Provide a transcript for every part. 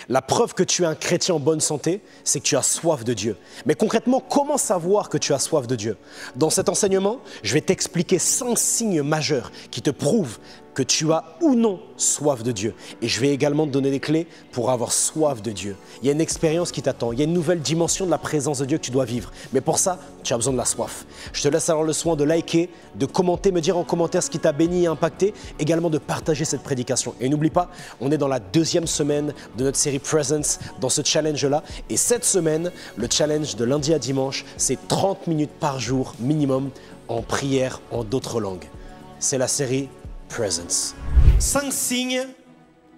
La preuve que tu es un chrétien en bonne santé, c'est que tu as soif de Dieu. Mais concrètement, comment savoir que tu as soif de Dieu? Dans cet enseignement, je vais t'expliquer 5 signes majeurs qui te prouvent que tu as ou non soif de Dieu. Et je vais également te donner des clés pour avoir soif de Dieu. Il y a une expérience qui t'attend, il y a une nouvelle dimension de la présence de Dieu que tu dois vivre. Mais pour ça, tu as besoin de la soif. Je te laisse alors le soin de liker, de commenter, me dire en commentaire ce qui t'a béni et impacté, également de partager cette prédication. Et n'oublie pas, on est dans la 2e semaine de notre série Presence, dans ce challenge-là. Et cette semaine, le challenge de lundi à dimanche, c'est 30 minutes par jour minimum en prière en d'autres langues. C'est la série Presence. 5 signes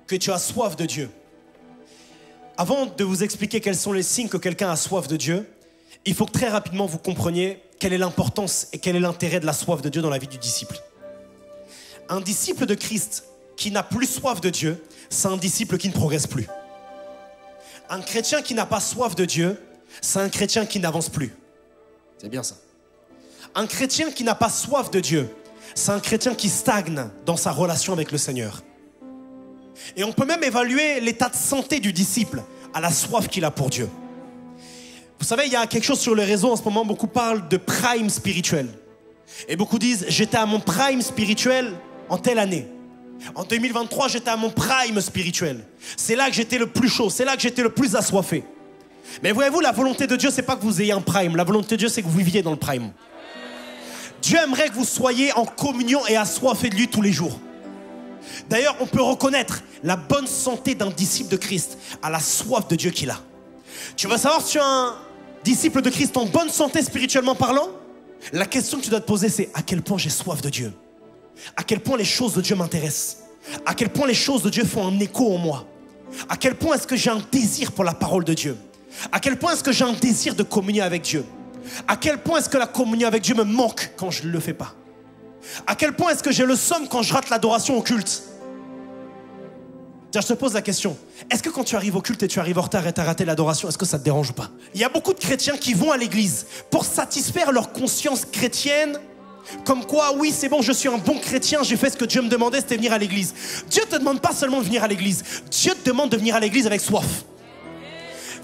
que tu as soif de Dieu. Avant de vous expliquer quels sont les signes que quelqu'un a soif de Dieu, il faut que très rapidement vous compreniez quelle est l'importance et quel est l'intérêt de la soif de Dieu dans la vie du disciple. Un disciple de Christ qui n'a plus soif de Dieu, c'est un disciple qui ne progresse plus. Un chrétien qui n'a pas soif de Dieu, c'est un chrétien qui n'avance plus. C'est bien ça. Un chrétien qui n'a pas soif de Dieu, c'est un chrétien qui stagne dans sa relation avec le Seigneur. Et on peut même évaluer l'état de santé du disciple à la soif qu'il a pour Dieu. Vous savez, il y a quelque chose sur les réseaux en ce moment, beaucoup parlent de prime spirituel. Et beaucoup disent, j'étais à mon prime spirituel en telle année. En 2023, j'étais à mon prime spirituel. C'est là que j'étais le plus chaud, c'est là que j'étais le plus assoiffé. Mais voyez-vous, la volonté de Dieu, c'est pas que vous ayez un prime. La volonté de Dieu, c'est que vous viviez dans le prime. Dieu aimerait que vous soyez en communion et assoiffés de lui tous les jours. D'ailleurs, on peut reconnaître la bonne santé d'un disciple de Christ à la soif de Dieu qu'il a. Tu veux savoir si tu es un disciple de Christ en bonne santé spirituellement parlant? La question que tu dois te poser, c'est à quel point j'ai soif de Dieu? À quel point les choses de Dieu m'intéressent? À quel point les choses de Dieu font un écho en moi? À quel point est-ce que j'ai un désir pour la parole de Dieu? À quel point est-ce que j'ai un désir de communier avec Dieu? À quel point est-ce que la communion avec Dieu me manque quand je ne le fais pas? À quel point est-ce que j'ai le somme quand je rate l'adoration au culte? Tiens, je te pose la question. Est-ce que quand tu arrives au culte et tu arrives en retard et tu as raté l'adoration, est-ce que ça te dérange ou pas? Il y a beaucoup de chrétiens qui vont à l'église pour satisfaire leur conscience chrétienne. Comme quoi, oui, c'est bon, je suis un bon chrétien, j'ai fait ce que Dieu me demandait, c'était venir à l'église. Dieu ne te demande pas seulement de venir à l'église. Dieu te demande de venir à l'église avec soif.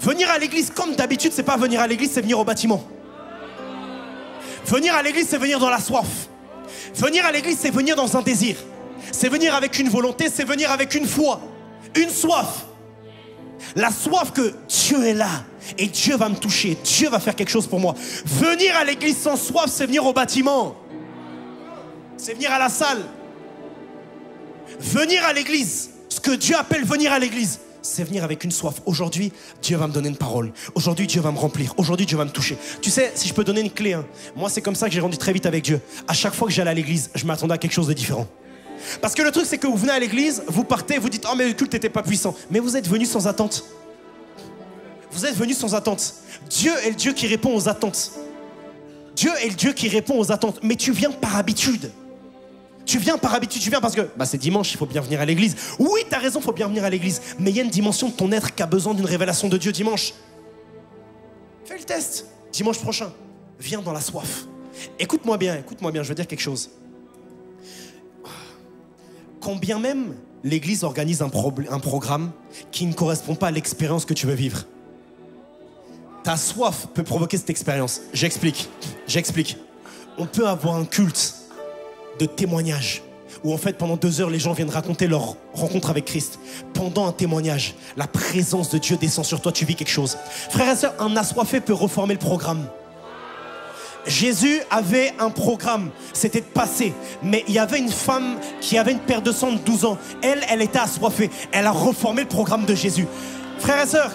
Venir à l'église comme d'habitude, c'est pas venir à l'église, c'est venir au bâtiment. Venir à l'église, c'est venir dans la soif. Venir à l'église, c'est venir dans un désir. C'est venir avec une volonté, c'est venir avec une foi. Une soif. La soif que Dieu est là et Dieu va me toucher, Dieu va faire quelque chose pour moi. Venir à l'église sans soif, c'est venir au bâtiment. C'est venir à la salle. Venir à l'église, ce que Dieu appelle venir à l'église, c'est venir avec une soif. Aujourd'hui, Dieu va me donner une parole. Aujourd'hui, Dieu va me remplir. Aujourd'hui, Dieu va me toucher. Tu sais, si je peux donner une clé, hein, moi, c'est comme ça que j'ai grandi très vite avec Dieu. À chaque fois que j'allais à l'église, je m'attendais à quelque chose de différent. Parce que le truc, c'est que vous venez à l'église, vous partez, vous dites « Oh, mais le culte n'était pas puissant. » Mais vous êtes venus sans attente. Vous êtes venus sans attente. Dieu est le Dieu qui répond aux attentes. Dieu est le Dieu qui répond aux attentes. Mais tu viens par habitude. Tu viens par habitude, tu viens parce que c'est dimanche, il faut bien venir à l'église. Oui, tu as raison, il faut bien venir à l'église. Mais il y a une dimension de ton être qui a besoin d'une révélation de Dieu dimanche. Fais le test. Dimanche prochain, viens dans la soif. Écoute-moi bien, je veux dire quelque chose. Quand bien même l'église organise un programme qui ne correspond pas à l'expérience que tu veux vivre, ta soif peut provoquer cette expérience. J'explique. On peut avoir un culte de témoignage où en fait pendant 2 heures les gens viennent raconter leur rencontre avec Christ. Pendant un témoignage, la présence de Dieu descend sur toi, tu vis quelque chose. Frères et sœurs, un assoiffé peut reformer le programme. Jésus avait un programme, c'était de passer. Mais il y avait une femme qui avait une perte de sang de 12 ans. Elle était assoiffée. Elle a reformé le programme de Jésus. Frères et sœurs,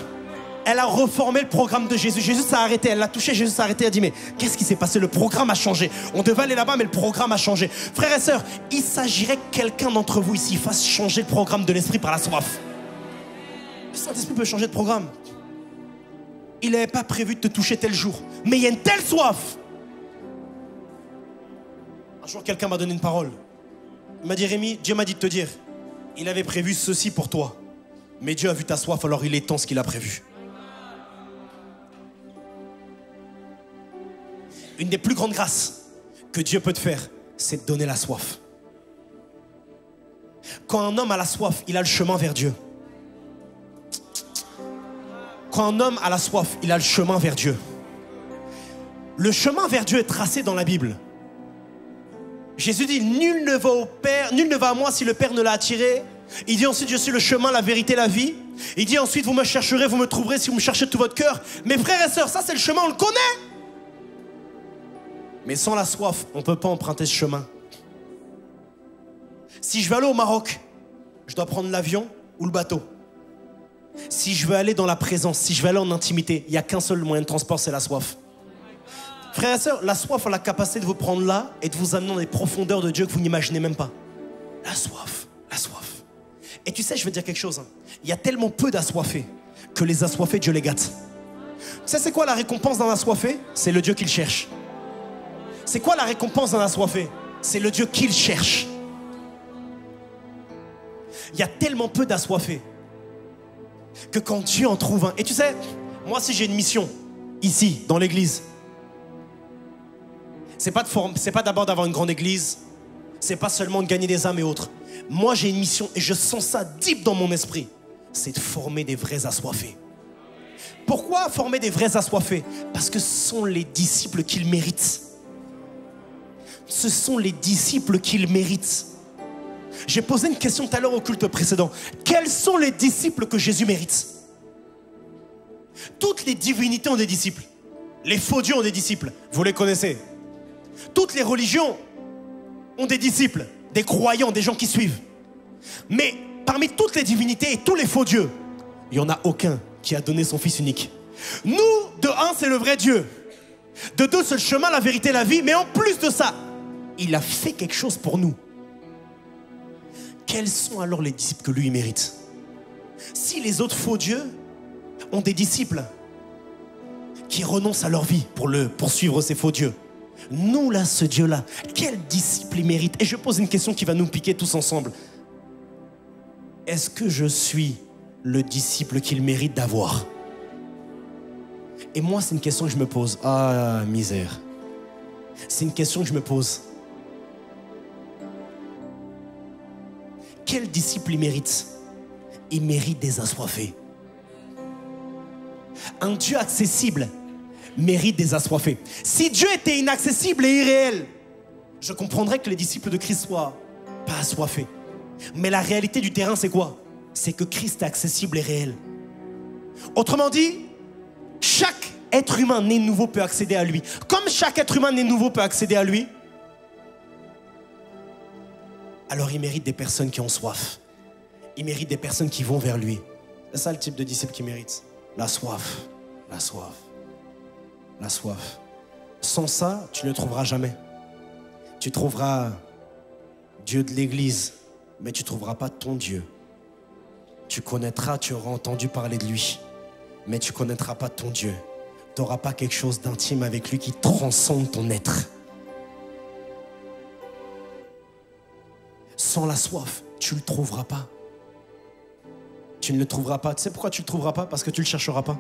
elle a reformé le programme de Jésus. Jésus s'est arrêté, elle l'a touché, Jésus s'est arrêté, elle a dit mais qu'est-ce qui s'est passé? Le programme a changé. On devait aller là-bas mais le programme a changé. Frères et sœurs, il s'agirait que quelqu'un d'entre vous ici fasse changer le programme de l'esprit par la soif. Le Saint-Esprit peut changer de programme. Il n'avait pas prévu de te toucher tel jour. Mais il y a une telle soif. Un jour quelqu'un m'a donné une parole. Il m'a dit Rémi, Dieu m'a dit de te dire, il avait prévu ceci pour toi. Mais Dieu a vu ta soif, alors il étend ce qu'il a prévu. Une des plus grandes grâces que Dieu peut te faire, c'est de donner la soif. « Quand un homme a la soif, il a le chemin vers Dieu. quand un homme a la soif, il a le chemin vers Dieu. Le chemin vers Dieu est tracé dans la Bible. Jésus dit, nul ne va au Père, nul ne va à moi si le Père ne l'a attiré. Il dit ensuite, je suis le chemin, la vérité, la vie. Il dit ensuite, vous me chercherez, vous me trouverez si vous me cherchez de tout votre cœur. Mes frères et sœurs, ça c'est le chemin, on le connaît. Mais sans la soif, on ne peut pas emprunter ce chemin. Si je veux aller au Maroc, je dois prendre l'avion ou le bateau. Si je veux aller dans la présence, si je veux aller en intimité, il n'y a qu'un seul moyen de transport, c'est la soif. Frères et sœurs, la soif a la capacité de vous prendre là et de vous amener dans les profondeurs de Dieu que vous n'imaginez même pas. La soif, la soif. Et tu sais, je veux dire quelque chose. Il y a tellement peu d'assoiffés que les assoiffés, Dieu les gâte. Tu sais, c'est quoi la récompense d'un assoiffé? C'est le Dieu qu'il cherche. C'est quoi la récompense d'un assoiffé? C'est le Dieu qu'il cherche. Il y a tellement peu d'assoiffés que quand Dieu en trouve un... Et tu sais, moi si j'ai une mission ici, dans l'église, c'est pas d'abord d'avoir une grande église, c'est pas seulement de gagner des âmes et autres. Moi j'ai une mission et je sens ça deep dans mon esprit, c'est de former des vrais assoiffés. Pourquoi former des vrais assoiffés? Parce que ce sont les disciples qu'il mérite. Ce sont les disciples qu'il mérite. J'ai posé une question tout à l'heure au culte précédent. Quels sont les disciples que Jésus mérite? Toutes les divinités ont des disciples. Les faux dieux ont des disciples. Vous les connaissez. Toutes les religions ont des disciples, des croyants, des gens qui suivent. Mais parmi toutes les divinités et tous les faux dieux, il n'y en a aucun qui a donné son Fils unique. Nous, de un, c'est le vrai Dieu. De deux, c'est le chemin, la vérité, la vie. Mais en plus de ça, il a fait quelque chose pour nous. Quels sont alors les disciples que lui mérite? Si les autres faux dieux ont des disciples qui renoncent à leur vie pour poursuivre ces faux dieux, nous là, ce Dieu-là, quel disciple il mérite? Et je pose une question qui va nous piquer tous ensemble. Est-ce que je suis le disciple qu'il mérite d'avoir? Et moi, c'est une question que je me pose. Ah, misère. C'est une question que je me pose. Quel disciple il mérite? Il mérite des assoiffés. Un Dieu accessible mérite des assoiffés. Si Dieu était inaccessible et irréel, je comprendrais que les disciples de Christ soient pas assoiffés. Mais la réalité du terrain, c'est quoi? C'est que Christ est accessible et réel. Autrement dit, chaque être humain né nouveau peut accéder à lui. Comme chaque être humain né nouveau peut accéder à lui, alors il mérite des personnes qui ont soif. Il mérite des personnes qui vont vers lui. C'est ça le type de disciple qu'il mérite. La soif, la soif, la soif. Sans ça, tu ne le trouveras jamais. Tu trouveras Dieu de l'église, mais tu ne trouveras pas ton Dieu. Tu connaîtras, tu auras entendu parler de lui, mais tu ne connaîtras pas ton Dieu. Tu n'auras pas quelque chose d'intime avec lui qui transcende ton être. Sans la soif, tu ne le trouveras pas. Tu ne le trouveras pas. Tu sais pourquoi tu ne le trouveras pas? Parce que tu ne le chercheras pas.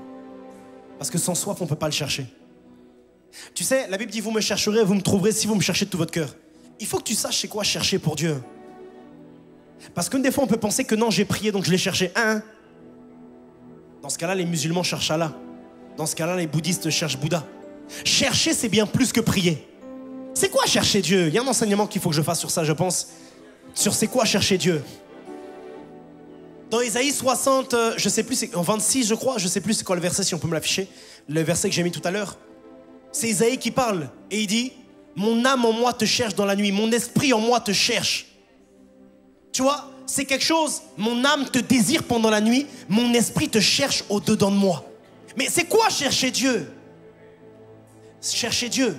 Parce que sans soif, on ne peut pas le chercher. Tu sais, la Bible dit, vous me chercherez, vous me trouverez si vous me cherchez de tout votre cœur. Il faut que tu saches c'est quoi chercher pour Dieu. Parce que des fois, on peut penser que non, j'ai prié, donc je l'ai cherché. Dans ce cas-là, les musulmans cherchent Allah. Dans ce cas-là, les bouddhistes cherchent Bouddha. Chercher, c'est bien plus que prier. C'est quoi chercher Dieu? Il y a un enseignement qu'il faut que je fasse sur ça, je pense. Sur c'est quoi chercher Dieu. Dans Ésaïe 60, je sais plus, c'est en 26 je crois, je sais plus c'est quoi le verset, si on peut me l'afficher, le verset que j'ai mis tout à l'heure. C'est Ésaïe qui parle et il dit, mon âme en moi te cherche dans la nuit, mon esprit en moi te cherche. Tu vois, c'est quelque chose, mon âme te désire pendant la nuit, mon esprit te cherche au-dedans de moi. Mais c'est quoi chercher Dieu? Chercher Dieu,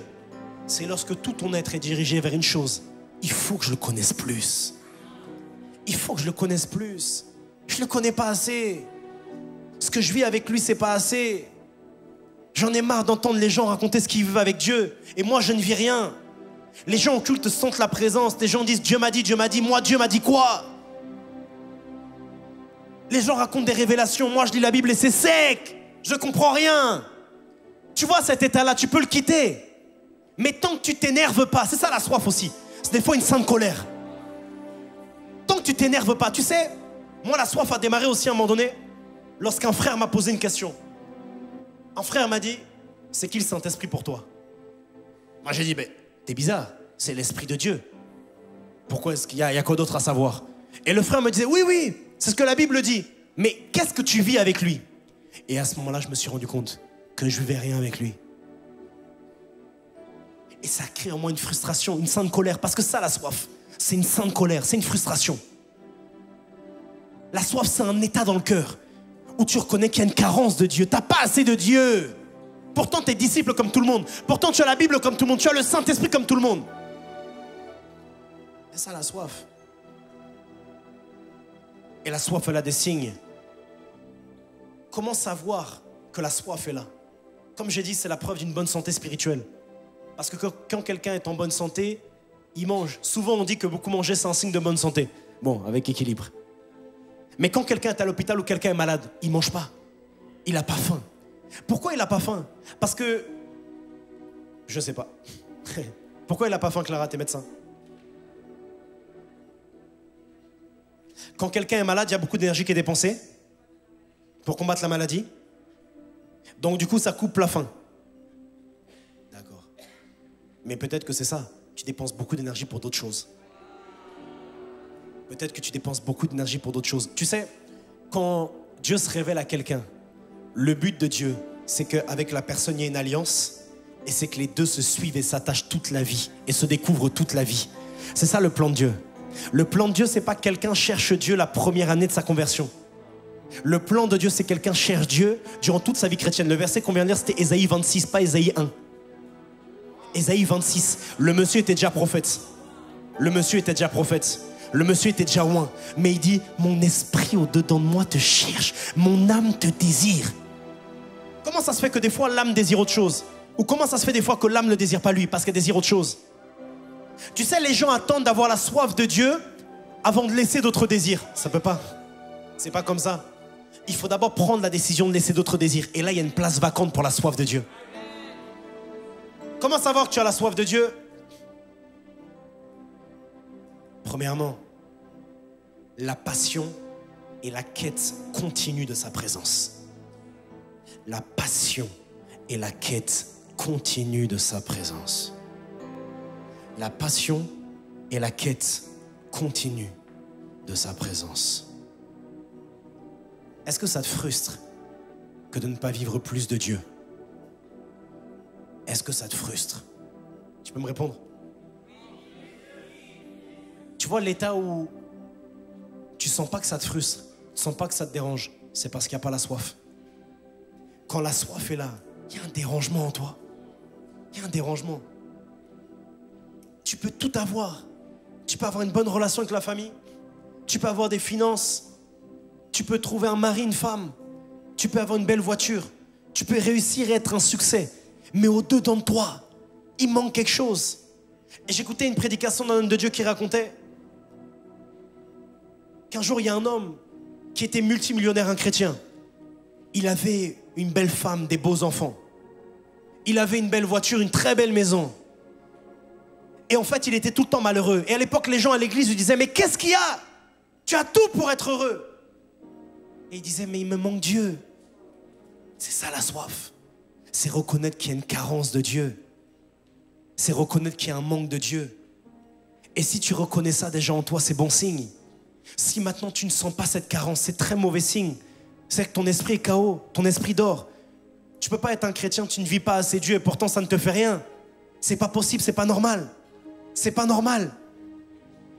c'est lorsque tout ton être est dirigé vers une chose. Il faut que je le connaisse plus. Il faut que je le connaisse plus. Je ne le connais pas assez. Ce que je vis avec lui, c'est pas assez. J'en ai marre d'entendre les gens raconter ce qu'ils vivent avec Dieu. Et moi, je ne vis rien. Les gens au culte sentent la présence. Les gens disent Dieu m'a dit, Dieu m'a dit. Moi, Dieu m'a dit quoi? Les gens racontent des révélations. Moi, je lis la Bible et c'est sec. Je ne comprends rien. Tu vois cet état-là, tu peux le quitter. Mais tant que tu t'énerves pas, c'est ça la soif aussi. C'est des fois une sainte colère. Tant que tu t'énerves pas, tu sais, moi la soif a démarré aussi à un moment donné, lorsqu'un frère m'a posé une question. Un frère m'a dit, c'est qui le Saint-Esprit pour toi? Moi j'ai dit, ben, t'es bizarre, c'est l'Esprit de Dieu. Pourquoi est-ce qu'il y a quoi d'autre à savoir? Et le frère me disait, oui, oui, c'est ce que la Bible dit. Mais qu'est-ce que tu vis avec lui? Et à ce moment-là, je me suis rendu compte que je ne vivais rien avec lui. Et ça crée en moi une frustration, une sainte colère. Parce que ça, la soif, c'est une sainte colère, c'est une frustration. La soif, c'est un état dans le cœur où tu reconnais qu'il y a une carence de Dieu. Tu n'as pas assez de Dieu. Pourtant, tu es disciple comme tout le monde. Pourtant, tu as la Bible comme tout le monde. Tu as le Saint-Esprit comme tout le monde. C'est ça la soif. Et la soif, elle a des signes. Comment savoir que la soif est là? Comme j'ai dit, c'est la preuve d'une bonne santé spirituelle. Parce que quand quelqu'un est en bonne santé, il mange. Souvent, on dit que beaucoup manger, c'est un signe de bonne santé. Bon, avec équilibre. Mais quand quelqu'un est à l'hôpital ou quelqu'un est malade, il ne mange pas. Il n'a pas faim. Pourquoi il n'a pas faim? Parce que... Je ne sais pas. Pourquoi il n'a pas faim, Clara, tes médecins? Quand quelqu'un est malade, il y a beaucoup d'énergie qui est dépensée pour combattre la maladie. Donc du coup, ça coupe la faim. D'accord. Mais peut-être que c'est ça. Tu dépenses beaucoup d'énergie pour d'autres choses. Peut-être que tu dépenses beaucoup d'énergie pour d'autres choses. Tu sais, quand Dieu se révèle à quelqu'un, le but de Dieu, c'est qu'avec la personne, il y a une alliance. Et c'est que les deux se suivent et s'attachent toute la vie. Et se découvrent toute la vie. C'est ça le plan de Dieu. Le plan de Dieu, c'est pas que quelqu'un cherche Dieu la première année de sa conversion. Le plan de Dieu, c'est que quelqu'un cherche Dieu durant toute sa vie chrétienne. Le verset qu'on vient de lire, c'était Ésaïe 26, pas Ésaïe 1. Ésaïe 26. Le monsieur était déjà prophète. Le monsieur était déjà prophète. Le monsieur était déjà loin. Mais il dit, mon esprit au-dedans de moi te cherche. Mon âme te désire. Comment ça se fait que des fois l'âme désire autre chose? Ou comment ça se fait des fois que l'âme ne désire pas lui parce qu'elle désire autre chose? Tu sais, les gens attendent d'avoir la soif de Dieu avant de laisser d'autres désirs. Ça peut pas. C'est pas comme ça. Il faut d'abord prendre la décision de laisser d'autres désirs. Et là, il y a une place vacante pour la soif de Dieu. Comment savoir que tu as la soif de Dieu? Premièrement, la passion et la quête continue de sa présence. La passion et la quête continue de sa présence. La passion et la quête continue de sa présence. Est-ce que ça te frustre que de ne pas vivre plus de Dieu? Est-ce que ça te frustre? Tu peux me répondre? Tu vois l'état où tu sens pas que ça te frustre, tu sens pas que ça te dérange, c'est parce qu'il n'y a pas la soif. Quand la soif est là, il y a un dérangement en toi. Il y a un dérangement. Tu peux tout avoir. Tu peux avoir une bonne relation avec la famille. Tu peux avoir des finances. Tu peux trouver un mari, une femme. Tu peux avoir une belle voiture. Tu peux réussir et être un succès. Mais au-dedans de toi, il manque quelque chose. Et j'écoutais une prédication d'un homme de Dieu qui racontait qu'un jour, il y a un homme qui était multimillionnaire, un chrétien. Il avait une belle femme, des beaux enfants. Il avait une belle voiture, une très belle maison. Et en fait, il était tout le temps malheureux. Et à l'époque, les gens à l'église lui disaient, mais qu'est-ce qu'il y a? Tu as tout pour être heureux. Et il disait, mais il me manque Dieu. C'est ça la soif. C'est reconnaître qu'il y a une carence de Dieu. C'est reconnaître qu'il y a un manque de Dieu. Et si tu reconnais ça déjà en toi, c'est bon signe. Si maintenant tu ne sens pas cette carence, c'est très mauvais signe. C'est que ton esprit est KO, ton esprit dort. Tu ne peux pas être un chrétien, tu ne vis pas assez Dieu et pourtant ça ne te fait rien. C'est pas possible, c'est pas normal. C'est pas normal.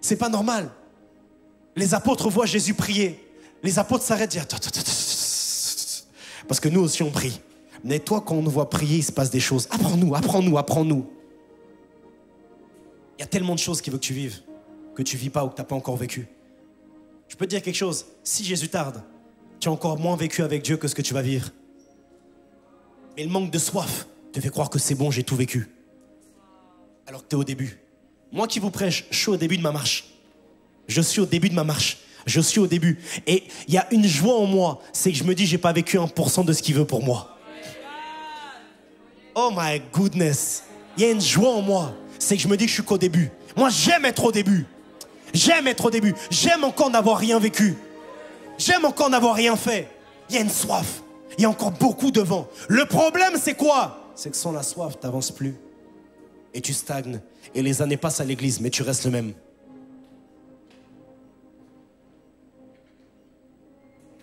C'est pas normal. Les apôtres voient Jésus prier. Les apôtres s'arrêtent et disent, attends. Parce que nous aussi on prie. Mais toi, quand on nous voit prier, il se passe des choses. Apprends-nous, apprends-nous, apprends-nous. Il y a tellement de choses qu'il veut que tu vives, que tu ne vis pas ou que tu n'as pas encore vécu. Je peux te dire quelque chose, si Jésus tarde, tu as encore moins vécu avec Dieu que ce que tu vas vivre. Mais le manque de soif te fait croire que c'est bon, j'ai tout vécu. Alors que tu es au début. Moi qui vous prêche, je suis au début de ma marche. Je suis au début de ma marche. Je suis au début. Et il y a une joie en moi, c'est que je me dis, j'ai pas vécu 1% de ce qu'il veut pour moi. Oh my goodness. Il y a une joie en moi, c'est que je me dis que je suis qu'au début. Moi, j'aime être au début. J'aime être au début. J'aime encore n'avoir rien vécu. J'aime encore n'avoir rien fait. Il y a une soif. Il y a encore beaucoup devant. Le problème, c'est quoi? C'est que sans la soif, tu n'avances plus. Et tu stagnes. Et les années passent à l'église, mais tu restes le même.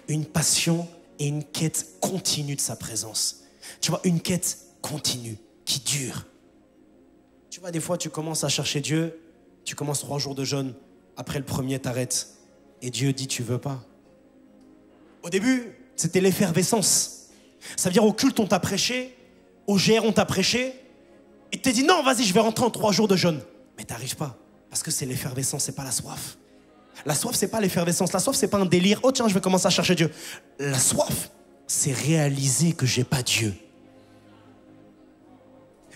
Une passion et une quête continue de sa présence. Tu vois, une quête continue, qui dure. Tu vois, des fois, tu commences à chercher Dieu, tu commences 3 jours de jeûne, après le premier, t'arrêtes. Et Dieu dit, tu veux pas. Au début, c'était l'effervescence. Ça veut dire, au culte, on t'a prêché, au GR, on t'a prêché, et tu t'es dit, non, vas-y, je vais rentrer en 3 jours de jeûne. Mais t'arrives pas, parce que c'est l'effervescence, c'est pas la soif. La soif, c'est pas l'effervescence. La soif, c'est pas un délire. Oh tiens, je vais commencer à chercher Dieu. La soif, c'est réaliser que j'ai pas Dieu.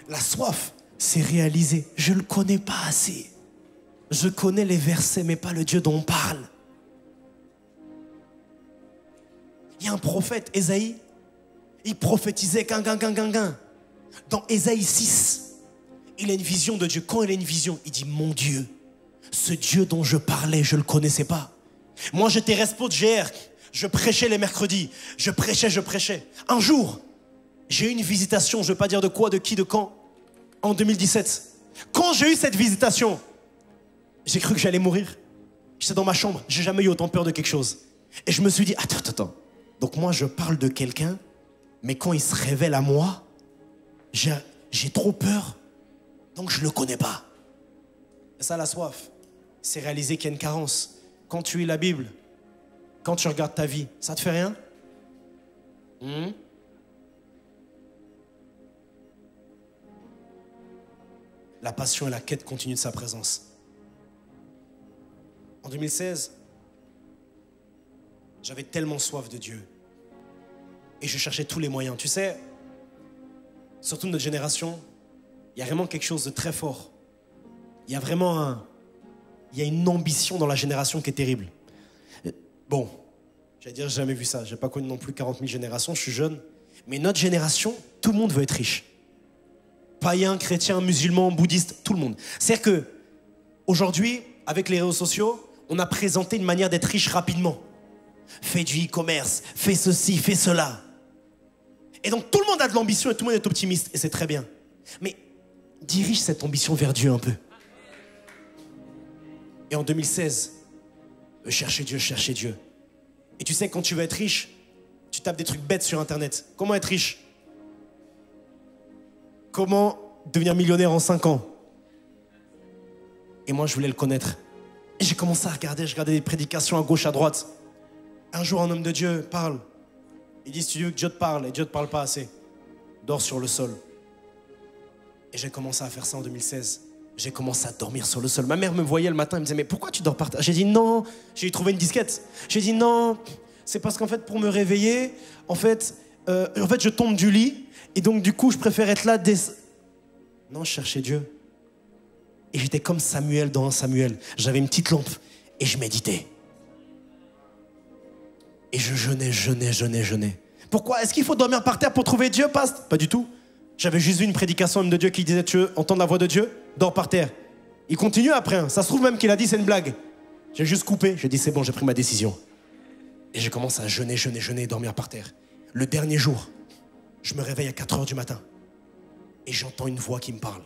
La soif, c'est réaliser, je le connais pas assez. Je connais les versets, mais pas le Dieu dont on parle. Il y a un prophète, Ésaïe, il prophétisait gain. Dans Ésaïe 6, il a une vision de Dieu. Quand il a une vision, il dit, mon Dieu, ce Dieu dont je parlais, je ne le connaissais pas. Moi, j'étais respo de GR. Je prêchais les mercredis. Je prêchais. Un jour, j'ai eu une visitation, je ne veux pas dire de quoi, de qui, de quand, en 2017. Quand j'ai eu cette visitation, j'ai cru que j'allais mourir. J'étais dans ma chambre. J'ai jamais eu autant peur de quelque chose. Et je me suis dit, attends. Donc moi, je parle de quelqu'un, mais quand il se révèle à moi, j'ai trop peur. Donc je ne le connais pas. C'est ça la soif. C'est réaliser qu'il y a une carence. Quand tu lis la Bible, quand tu regardes ta vie, ça te fait rien? La passion et la quête continuent de sa présence. En 2016, j'avais tellement soif de Dieu. Et je cherchais tous les moyens. Tu sais, surtout notre génération, il y a vraiment quelque chose de très fort. Il y a une ambition dans la génération qui est terrible. Bon, j'allais dire, j'ai jamais vu ça. J'ai pas connu non plus 40 000 générations, je suis jeune. Mais notre génération, tout le monde veut être riche. Païen, chrétien, musulman, bouddhiste, tout le monde. C'est-à-dire que, aujourd'hui, avec les réseaux sociaux, on a présenté une manière d'être riche rapidement. Fais du e-commerce, fais ceci, fais cela. Et donc, tout le monde a de l'ambition et tout le monde est optimiste. Et c'est très bien. Mais dirige cette ambition vers Dieu un peu. Et en 2016, chercher Dieu. Et tu sais, quand tu veux être riche, tu tapes des trucs bêtes sur Internet. Comment être riche? Comment devenir millionnaire en 5 ans? Et moi, je voulais le connaître. Et j'ai commencé à regarder, je regardais des prédications à gauche, à droite. Un jour, un homme de Dieu parle. Il dit, si tu veux que Dieu te parle, et Dieu ne te parle pas assez, dors sur le sol. Et j'ai commencé à faire ça en 2016. J'ai commencé à dormir sur le sol. Ma mère me voyait le matin, elle me disait, mais pourquoi tu dors par terre? J'ai dit non, j'ai trouvé une disquette. J'ai dit non, c'est parce qu'en fait, pour me réveiller, en fait, je tombe du lit, et donc du coup, je préfère être là dès... Non, je cherchais Dieu. Et j'étais comme Samuel dans 1 Samuel. J'avais une petite lampe, et je méditais. Et je jeûnais. Pourquoi? Est-ce qu'il faut dormir par terre pour trouver Dieu, Pasteur? Pas du tout. J'avais juste vu une prédication de Dieu qui disait, tu veux entendre la voix de Dieu? Dors par terre. Il continue après. Hein. Ça se trouve même qu'il a dit, c'est une blague. J'ai juste coupé. J'ai dit, c'est bon, j'ai pris ma décision. Et j'ai commencé à jeûner, et dormir par terre. Le dernier jour, je me réveille à 4 h du matin. Et j'entends une voix qui me parle.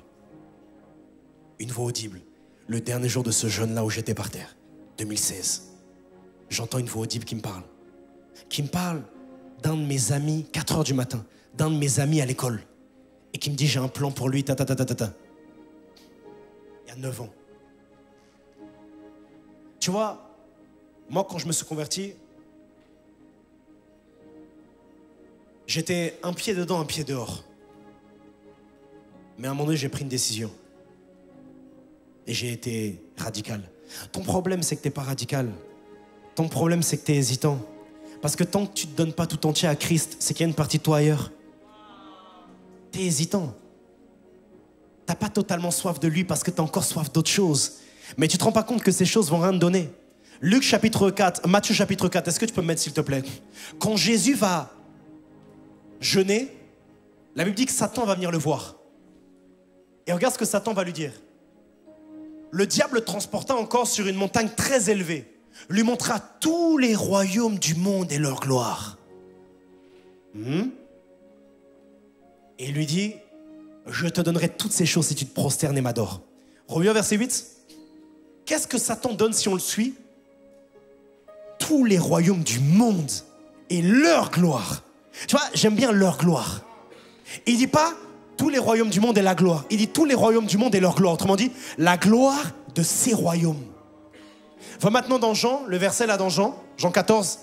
Une voix audible. Le dernier jour de ce jeûne-là où j'étais par terre. 2016. J'entends une voix audible qui me parle. Qui me parle d'un de mes amis, 4 h du matin, d'un de mes amis à l'école, et qui me dit, j'ai un plan pour lui, Il y a 9 ans. Tu vois, moi, quand je me suis converti, j'étais un pied dedans, un pied dehors. Mais à un moment donné, j'ai pris une décision. Et j'ai été radical. Ton problème, c'est que tu n'es pas radical. Ton problème, c'est que tu es hésitant. Parce que tant que tu ne te donnes pas tout entier à Christ, c'est qu'il y a une partie de toi ailleurs. Tu es hésitant. Tu n'as pas totalement soif de lui parce que tu as encore soif d'autre chose. Mais tu ne te rends pas compte que ces choses vont rien te donner. Luc chapitre 4, Matthieu chapitre 4, est-ce que tu peux me mettre s'il te plaît? Quand Jésus va jeûner, la Bible dit que Satan va venir le voir. Et regarde ce que Satan va lui dire. Le diable le transporta encore sur une montagne très élevée, lui montra tous les royaumes du monde et leur gloire. Et il lui dit, je te donnerai toutes ces choses si tu te prosternes et m'adores. Reviens au verset 8. Qu'est-ce que Satan donne si on le suit? Tous les royaumes du monde et leur gloire. Tu vois, j'aime bien leur gloire. Il ne dit pas tous les royaumes du monde et la gloire. Il dit tous les royaumes du monde et leur gloire. Autrement dit, la gloire de ces royaumes. Va maintenant dans Jean, le verset là dans Jean 14.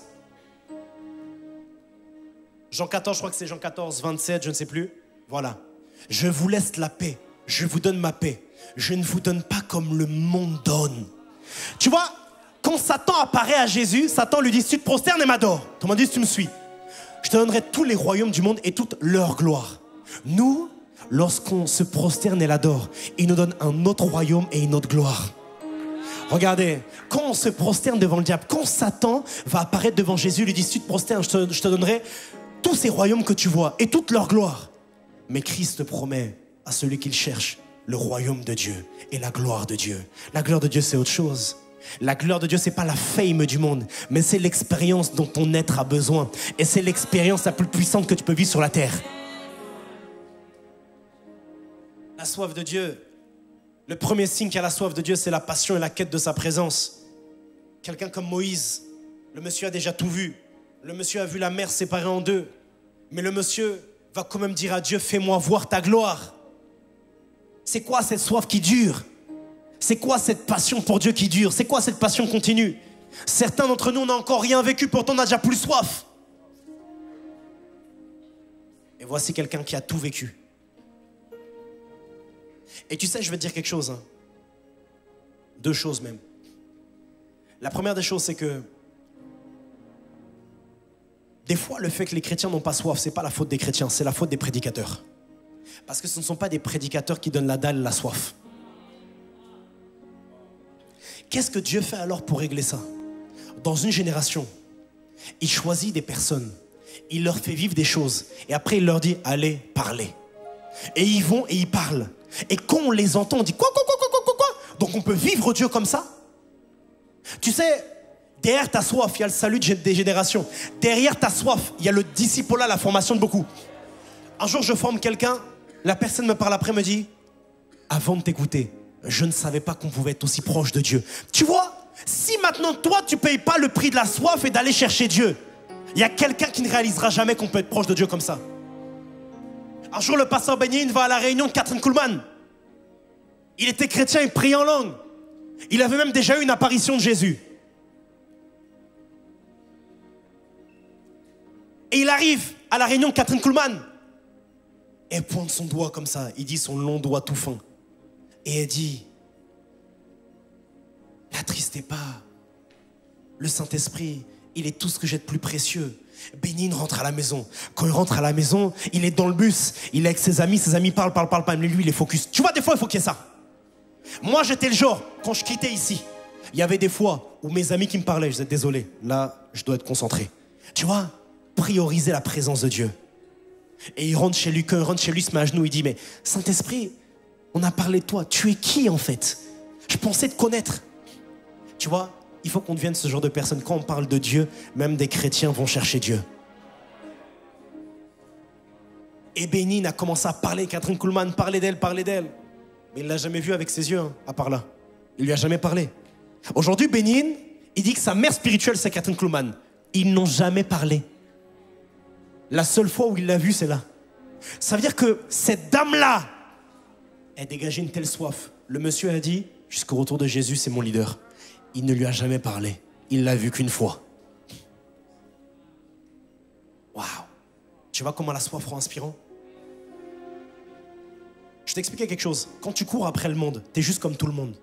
Jean 14, je crois que c'est Jean 14, 27, je ne sais plus. Voilà. Je vous laisse la paix, je vous donne ma paix. Je ne vous donne pas comme le monde donne. Tu vois, quand Satan apparaît à Jésus, Satan lui dit, si tu te prosternes et m'adores, autrement dit, si tu me suis, je te donnerai tous les royaumes du monde et toute leur gloire. Nous, lorsqu'on se prosterne et l'adore, il nous donne un autre royaume et une autre gloire. Regardez, quand on se prosterne devant le diable, quand Satan va apparaître devant Jésus, il lui dit, si tu te prosternes, je te donnerai tous ces royaumes que tu vois et toute leur gloire. Mais Christ promet à celui qui le cherche le royaume de Dieu et la gloire de Dieu. La gloire de Dieu, c'est autre chose. La gloire de Dieu, c'est pas la fame du monde, mais c'est l'expérience dont ton être a besoin. Et c'est l'expérience la plus puissante que tu peux vivre sur la terre. La soif de Dieu. Le premier signe qu'il y a la soif de Dieu, c'est la passion et la quête de sa présence. Quelqu'un comme Moïse, le monsieur a déjà tout vu. Le monsieur a vu la mer séparée en deux. Mais le monsieur va quand même dire à Dieu, fais-moi voir ta gloire. C'est quoi cette soif qui dure? C'est quoi cette passion pour Dieu qui dure? C'est quoi cette passion continue? Certains d'entre nous, on n'a encore rien vécu, pourtant on a déjà plus soif. Et voici quelqu'un qui a tout vécu. Et tu sais, je vais te dire quelque chose. Deux choses même. La première des choses, c'est que des fois, le fait que les chrétiens n'ont pas soif, c'est pas la faute des chrétiens, c'est la faute des prédicateurs. Parce que ce ne sont pas des prédicateurs qui donnent la dalle, la soif. Qu'est-ce que Dieu fait alors pour régler ça? Dans une génération, il choisit des personnes, il leur fait vivre des choses, et après il leur dit, allez, parlez. Et ils vont et ils parlent. Et quand on les entend, on dit, quoi? Donc on peut vivre Dieu comme ça? Tu sais, derrière ta soif, il y a le salut des générations. Derrière ta soif, il y a le discipolat, la formation de beaucoup. Un jour, je forme quelqu'un, la personne me parle après, me dit, avant de t'écouter, je ne savais pas qu'on pouvait être aussi proche de Dieu. Tu vois, si maintenant toi, tu ne payes pas le prix de la soif et d'aller chercher Dieu, il y a quelqu'un qui ne réalisera jamais qu'on peut être proche de Dieu comme ça. Un jour, le pasteur Benyin va à la réunion de Kathryn Kuhlman. Il était chrétien, il priait en langue. Il avait même déjà eu une apparition de Jésus. Et il arrive à la réunion de Kathryn Kuhlman. Et elle pointe son doigt comme ça. Il dit son long doigt tout fin. Et elle dit, n'attristez pas. Le Saint-Esprit, il est tout ce que j'ai de plus précieux. Bénin rentre à la maison. Quand il rentre à la maison, il est dans le bus. Il est avec ses amis parlent pas. Mais lui, il est focus. Tu vois, des fois, il faut qu'il y ait ça. Moi, j'étais le genre, quand je quittais ici, il y avait des fois où mes amis qui me parlaient, je disais, désolé, là, je dois être concentré. Tu vois, prioriser la présence de Dieu. Et il rentre chez lui, quand il rentre chez lui, il se met à genoux, il dit, mais Saint-Esprit, on a parlé de toi, tu es qui en fait? Je pensais te connaître. Tu vois, il faut qu'on devienne ce genre de personne. Quand on parle de Dieu, même des chrétiens vont chercher Dieu. Et Bénin a commencé à parler, Kathryn Kuhlman, parler d'elle. Mais il ne l'a jamais vue avec ses yeux, à part là. Il lui a jamais parlé. Aujourd'hui, Bénin, il dit que sa mère spirituelle, c'est Kathryn Kuhlman. Ils n'ont jamais parlé. La seule fois où il l'a vue, c'est là. Ça veut dire que cette dame-là, elle dégageait une telle soif. Le monsieur a dit, jusqu'au retour de Jésus, c'est mon leader. Il ne lui a jamais parlé. Il l'a vu qu'une fois. Waouh! Tu vois comment la soif rend inspirant? Je t'expliquais quelque chose. Quand tu cours après le monde, tu es juste comme tout le monde.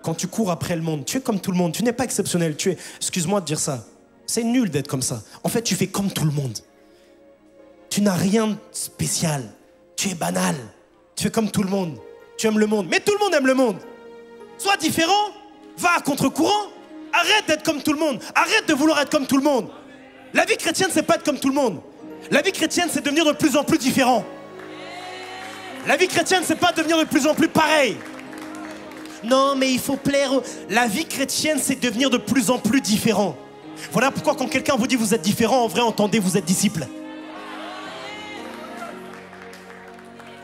Quand tu cours après le monde, tu es comme tout le monde. Tu n'es pas exceptionnel. Tu es, excuse-moi de dire ça, c'est nul d'être comme ça. En fait, tu fais comme tout le monde. Tu n'as rien de spécial. Tu es banal. Tu fais comme tout le monde. Tu aimes le monde. Mais tout le monde aime le monde. Sois différent. Va à contre-courant. Arrête d'être comme tout le monde. Arrête de vouloir être comme tout le monde. La vie chrétienne, c'est pas être comme tout le monde. La vie chrétienne, c'est devenir de plus en plus différent. La vie chrétienne, c'est pas devenir de plus en plus pareil. Non, mais il faut plaire. La vie chrétienne, c'est devenir de plus en plus différent. Voilà pourquoi quand quelqu'un vous dit vous êtes différent, en vrai, entendez, vous êtes disciple.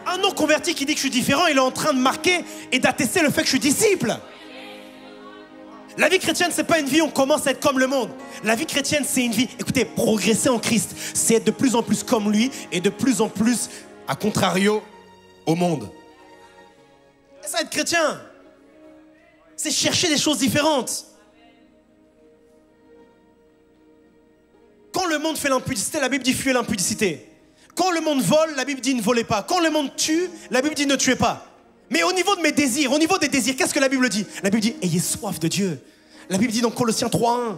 Un non converti qui dit que je suis différent, il est en train de marquer et d'attester le fait que je suis disciple. La vie chrétienne, c'est pas une vie où on commence à être comme le monde. La vie chrétienne, c'est une vie, écoutez, progresser en Christ, c'est être de plus en plus comme lui et de plus en plus, à contrario, au monde. Et ça, être chrétien, c'est chercher des choses différentes. Quand le monde fait l'impudicité, la Bible dit fuyez l'impudicité. Quand le monde vole, la Bible dit ne volez pas. Quand le monde tue, la Bible dit ne tuez pas. Mais au niveau de mes désirs, au niveau des désirs, qu'est-ce que la Bible dit? La Bible dit ayez soif de Dieu. La Bible dit dans Colossiens 3:1,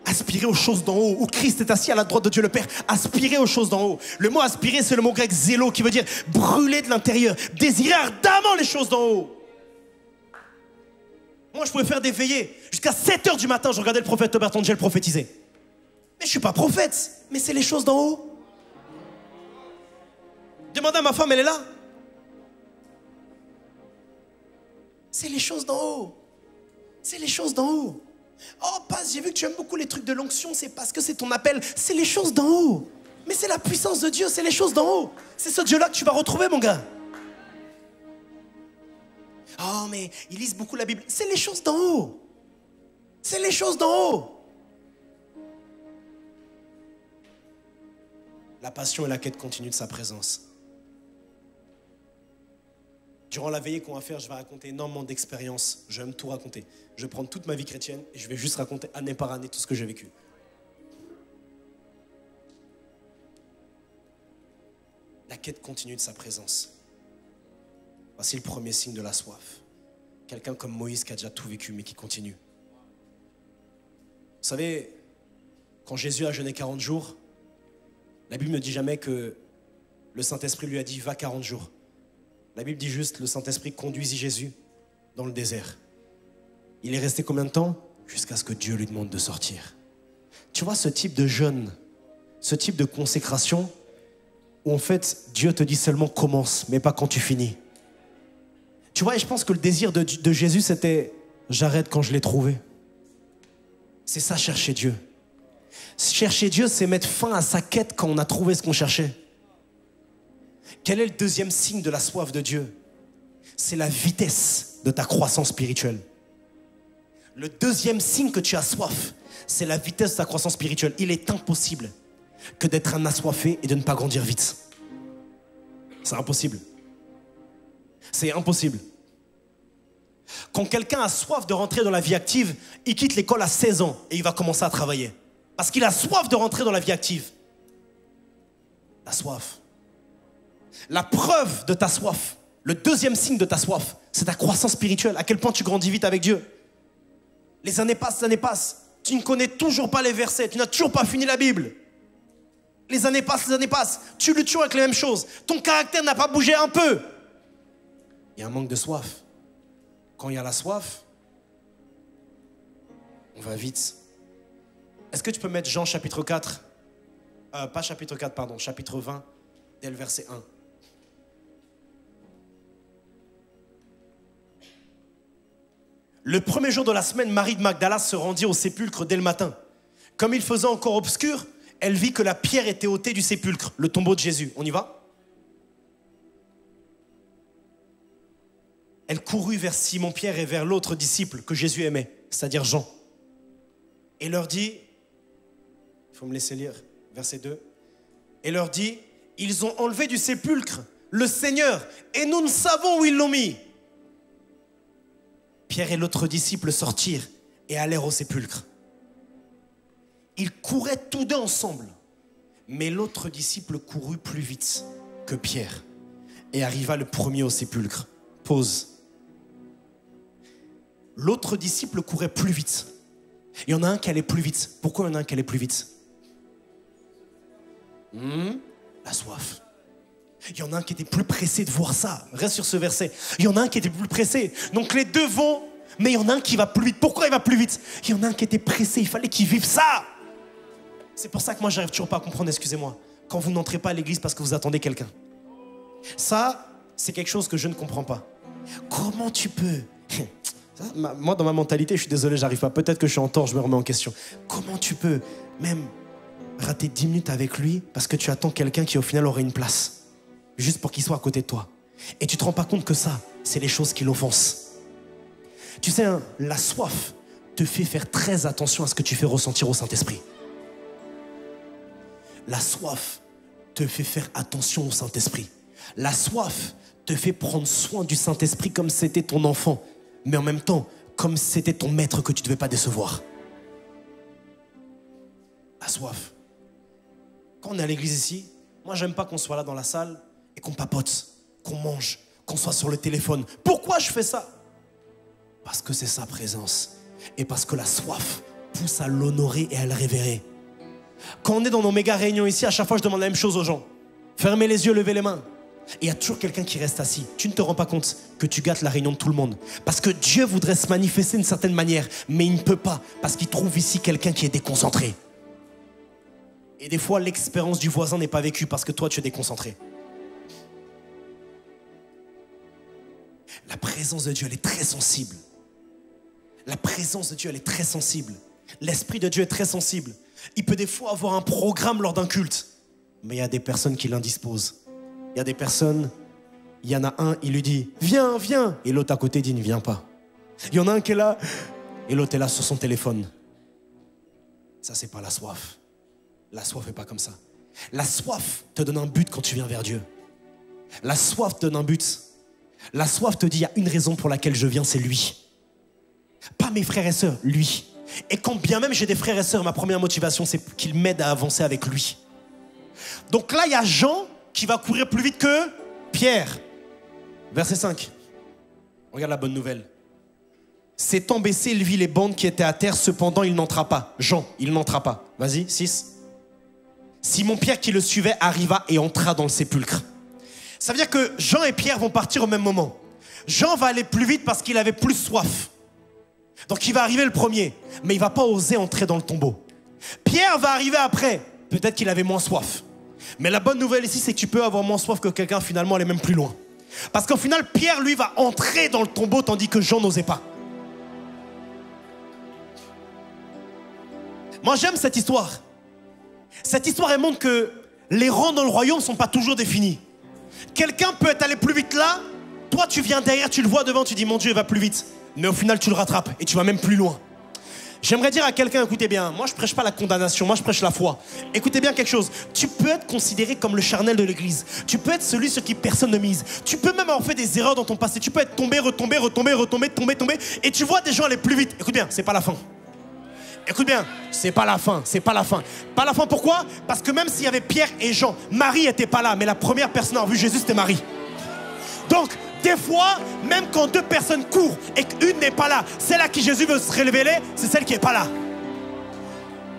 aspirez aux choses d'en haut, où Christ est assis à la droite de Dieu le Père. Aspirez aux choses d'en haut. Le mot aspirer, c'est le mot grec zélo, qui veut dire brûler de l'intérieur, désirer ardemment les choses d'en haut. Moi, je pouvais faire des veillées. Jusqu'à 7h du matin, je regardais le prophète Robert Angel prophétiser. Mais je ne suis pas prophète, mais c'est les choses d'en haut. Demandez à ma femme, elle est là. C'est les choses d'en haut. C'est les choses d'en haut. Oh, Paz, j'ai vu que tu aimes beaucoup les trucs de l'onction, c'est parce que c'est ton appel. C'est les choses d'en haut. Mais c'est la puissance de Dieu, c'est les choses d'en haut. C'est ce Dieu-là que tu vas retrouver, mon gars. Oh, mais ils lisent beaucoup la Bible. C'est les choses d'en haut. C'est les choses d'en haut. La passion et la quête continue de sa présence. Durant la veillée qu'on va faire, je vais raconter énormément d'expériences. Je vais tout raconter. Je vais prendre toute ma vie chrétienne et je vais juste raconter année par année tout ce que j'ai vécu. La quête continue de sa présence. Voici le premier signe de la soif. Quelqu'un comme Moïse qui a déjà tout vécu mais qui continue. Vous savez, quand Jésus a jeûné 40 jours, la Bible ne dit jamais que le Saint-Esprit lui a dit « va 40 jours ». La Bible dit juste, le Saint-Esprit conduisit Jésus dans le désert. Il est resté combien de temps? Jusqu'à ce que Dieu lui demande de sortir. Tu vois ce type de jeûne, ce type de consécration, où en fait, Dieu te dit seulement commence, mais pas quand tu finis. Tu vois, et je pense que le désir de Jésus, c'était j'arrête quand je l'ai trouvé. C'est ça, chercher Dieu. Chercher Dieu, c'est mettre fin à sa quête quand on a trouvé ce qu'on cherchait. Quel est le deuxième signe de la soif de Dieu? C'est la vitesse de ta croissance spirituelle. Le deuxième signe que tu as soif, c'est la vitesse de ta croissance spirituelle. Il est impossible que d'être un assoiffé et de ne pas grandir vite. C'est impossible. C'est impossible. Quand quelqu'un a soif de rentrer dans la vie active, il quitte l'école à 16 ans et il va commencer à travailler. Parce qu'il a soif de rentrer dans la vie active. La soif. La preuve de ta soif, le deuxième signe de ta soif, c'est ta croissance spirituelle. À quel point tu grandis vite avec Dieu. Les années passent. Tu ne connais toujours pas les versets. Tu n'as toujours pas fini la Bible. Les années passent. Tu luttes toujours avec les mêmes choses. Ton caractère n'a pas bougé un peu. Il y a un manque de soif. Quand il y a la soif, on va vite. Est-ce que tu peux mettre Jean chapitre 4 pas chapitre 4, pardon, chapitre 20, dès le verset 1. Le premier jour de la semaine, Marie de Magdala se rendit au sépulcre dès le matin. Comme il faisait encore obscur, elle vit que la pierre était ôtée du sépulcre, le tombeau de Jésus. On y va? Elle courut vers Simon-Pierre et vers l'autre disciple que Jésus aimait, c'est-à-dire Jean. Et leur dit, il faut me laisser lire, verset 2. Et leur dit, ils ont enlevé du sépulcre le Seigneur et nous ne savons où ils l'ont mis. Pierre et l'autre disciple sortirent et allèrent au sépulcre. Ils couraient tous deux ensemble, mais l'autre disciple courut plus vite que Pierre et arriva le premier au sépulcre. Pause. L'autre disciple courait plus vite. Il y en a un qui allait plus vite. Pourquoi il y en a un qui allait plus vite? La soif. Il y en a un qui était plus pressé de voir ça. Reste sur ce verset. Il y en a un qui était plus pressé. Donc les deux vont, mais il y en a un qui va plus vite. Pourquoi il va plus vite? Il y en a un qui était pressé. Il fallait qu'il vive ça. C'est pour ça que moi, j'arrive toujours pas à comprendre, excusez-moi, quand vous n'entrez pas à l'église parce que vous attendez quelqu'un. Ça, c'est quelque chose que je ne comprends pas. Comment tu peux Moi, dans ma mentalité, je suis désolé, j'arrive pas. Peut-être que je suis en tort, je me remets en question. Comment tu peux même rater 10 minutes avec lui parce que tu attends quelqu'un qui, au final, aurait une place juste pour qu'il soit à côté de toi? Et tu te rends pas compte que ça, c'est les choses qui l'offensent. Tu sais, hein, la soif te fait faire très attention à ce que tu fais ressentir au Saint-Esprit. La soif te fait faire attention au Saint-Esprit. La soif te fait prendre soin du Saint-Esprit comme si c'était ton enfant, mais en même temps, comme si c'était ton maître que tu ne devais pas décevoir. La soif. Quand on est à l'église ici, moi, j'aime pas qu'on soit là dans la salle et qu'on papote, qu'on mange, qu'on soit sur le téléphone. Pourquoi je fais ça? Parce que c'est sa présence et parce que la soif pousse à l'honorer et à le révérer. Quand on est dans nos méga réunions ici, à chaque fois je demande la même chose aux gens. Fermez les yeux, levez les mains. Et il y a toujours quelqu'un qui reste assis. Tu ne te rends pas compte que tu gâtes la réunion de tout le monde. Parce que Dieu voudrait se manifester d'une certaine manière, mais il ne peut pas, parce qu'il trouve ici quelqu'un qui est déconcentré. Et des fois, l'expérience du voisin n'est pas vécue parce que toi, tu es déconcentré. La présence de Dieu, elle est très sensible. La présence de Dieu, elle est très sensible. L'Esprit de Dieu est très sensible. Il peut des fois avoir un programme lors d'un culte, mais il y a des personnes qui l'indisposent. Il y a des personnes, il y en a un, il lui dit « Viens, viens !» et l'autre à côté dit « Ne viens pas !» Il y en a un qui est là, et l'autre est là sur son téléphone. Ça, c'est pas la soif. La soif n'est pas comme ça. La soif te donne un but quand tu viens vers Dieu. La soif te donne un but. La soif te dit « Il y a une raison pour laquelle je viens, c'est lui. » Pas mes frères et sœurs, lui. Et quand bien même j'ai des frères et sœurs, ma première motivation, c'est qu'ils m'aident à avancer avec lui. Donc là, il y a Jean qui va courir plus vite que Pierre. Verset 5. Regarde la bonne nouvelle. S'étant baissé, il vit les bandes qui étaient à terre, cependant il n'entra pas. Jean, il n'entra pas. Vas-y, 6. Simon-Pierre qui le suivait arriva et entra dans le sépulcre. Ça veut dire que Jean et Pierre vont partir au même moment. Jean va aller plus vite parce qu'il avait plus soif. Donc il va arriver le premier, mais il ne va pas oser entrer dans le tombeau. Pierre va arriver après, peut-être qu'il avait moins soif. Mais la bonne nouvelle ici, c'est que tu peux avoir moins soif que quelqu'un finalement aller même plus loin. Parce qu'au final, Pierre, lui, va entrer dans le tombeau tandis que Jean n'osait pas. Moi, j'aime cette histoire. Cette histoire, elle montre que les rangs dans le royaume ne sont pas toujours définis. Quelqu'un peut être allé plus vite là, toi, tu viens derrière, tu le vois devant, tu dis, mon Dieu, il va plus vite. Mais au final, tu le rattrapes et tu vas même plus loin. J'aimerais dire à quelqu'un, écoutez bien, moi je prêche pas la condamnation, moi je prêche la foi. Écoutez bien quelque chose, tu peux être considéré comme le charnel de l'église. Tu peux être celui sur qui personne ne mise. Tu peux même avoir fait des erreurs dans ton passé. Tu peux être tombé, retombé, tomber. Et tu vois des gens aller plus vite. Écoute bien, c'est pas la fin. Écoute bien, c'est pas la fin, c'est pas la fin. Pas la fin, pourquoi? Parce que même s'il y avait Pierre et Jean, Marie était pas là, mais la première personne à avoir vu Jésus, c'était Marie. Donc, des fois, même quand deux personnes courent et qu'une n'est pas là, celle à qui Jésus veut se révéler, c'est celle qui n'est pas là.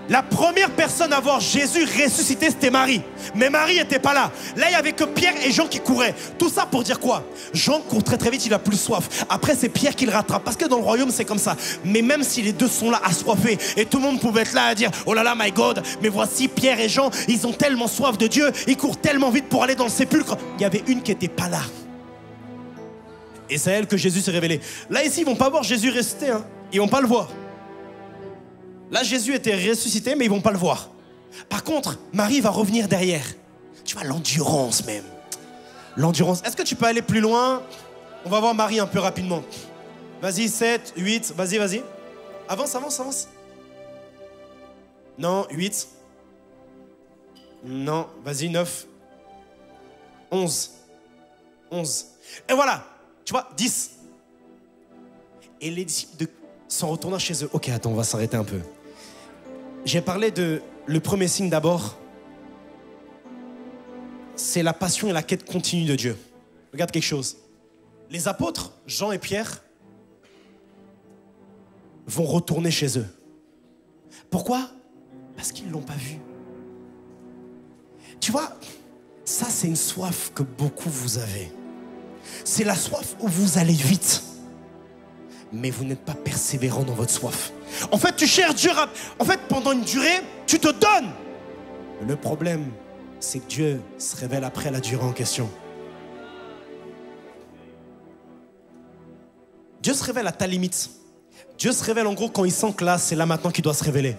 La première personne à voir Jésus ressuscité, c'était Marie. Mais Marie n'était pas là. Là, il n'y avait que Pierre et Jean qui couraient. Tout ça pour dire quoi? Jean court très très vite, il a plus soif. Après, c'est Pierre qui le rattrape. Parce que dans le royaume, c'est comme ça. Mais même si les deux sont là, assoiffés, et tout le monde pouvait être là à dire, oh là là, my God, mais voici Pierre et Jean, ils ont tellement soif de Dieu, ils courent tellement vite pour aller dans le sépulcre. Il y avait une qui n'était pas là. Et c'est à elle que Jésus s'est révélé. Là, ici, ils ne vont pas voir Jésus ressuscité. Hein. Ils ne vont pas le voir. Là, Jésus était ressuscité, mais ils ne vont pas le voir. Par contre, Marie va revenir derrière. Tu vois, l'endurance même. L'endurance. Est-ce que tu peux aller plus loin? On va voir Marie un peu rapidement. Vas-y, 7, 8. Vas-y, vas-y. Avance, avance, avance. Non, 8. Non, vas-y, 9. 11. 11. Et voilà. Tu vois, 10. Et les disciples sont retournés chez eux. Ok, attends, on va s'arrêter un peu. J'ai parlé de le premier signe d'abord. C'est la passion et la quête continue de Dieu. Regarde quelque chose. Les apôtres, Jean et Pierre, vont retourner chez eux. Pourquoi? Parce qu'ils ne l'ont pas vu. Tu vois, ça c'est une soif que beaucoup vous avez. C'est la soif où vous allez vite, mais vous n'êtes pas persévérant dans votre soif. En fait, tu cherches Dieu. En fait, pendant une durée, tu te donnes. Le problème, c'est que Dieu se révèle après la durée en question. Dieu se révèle à ta limite. Dieu se révèle en gros quand il sent que là, c'est là maintenant qu'il doit se révéler.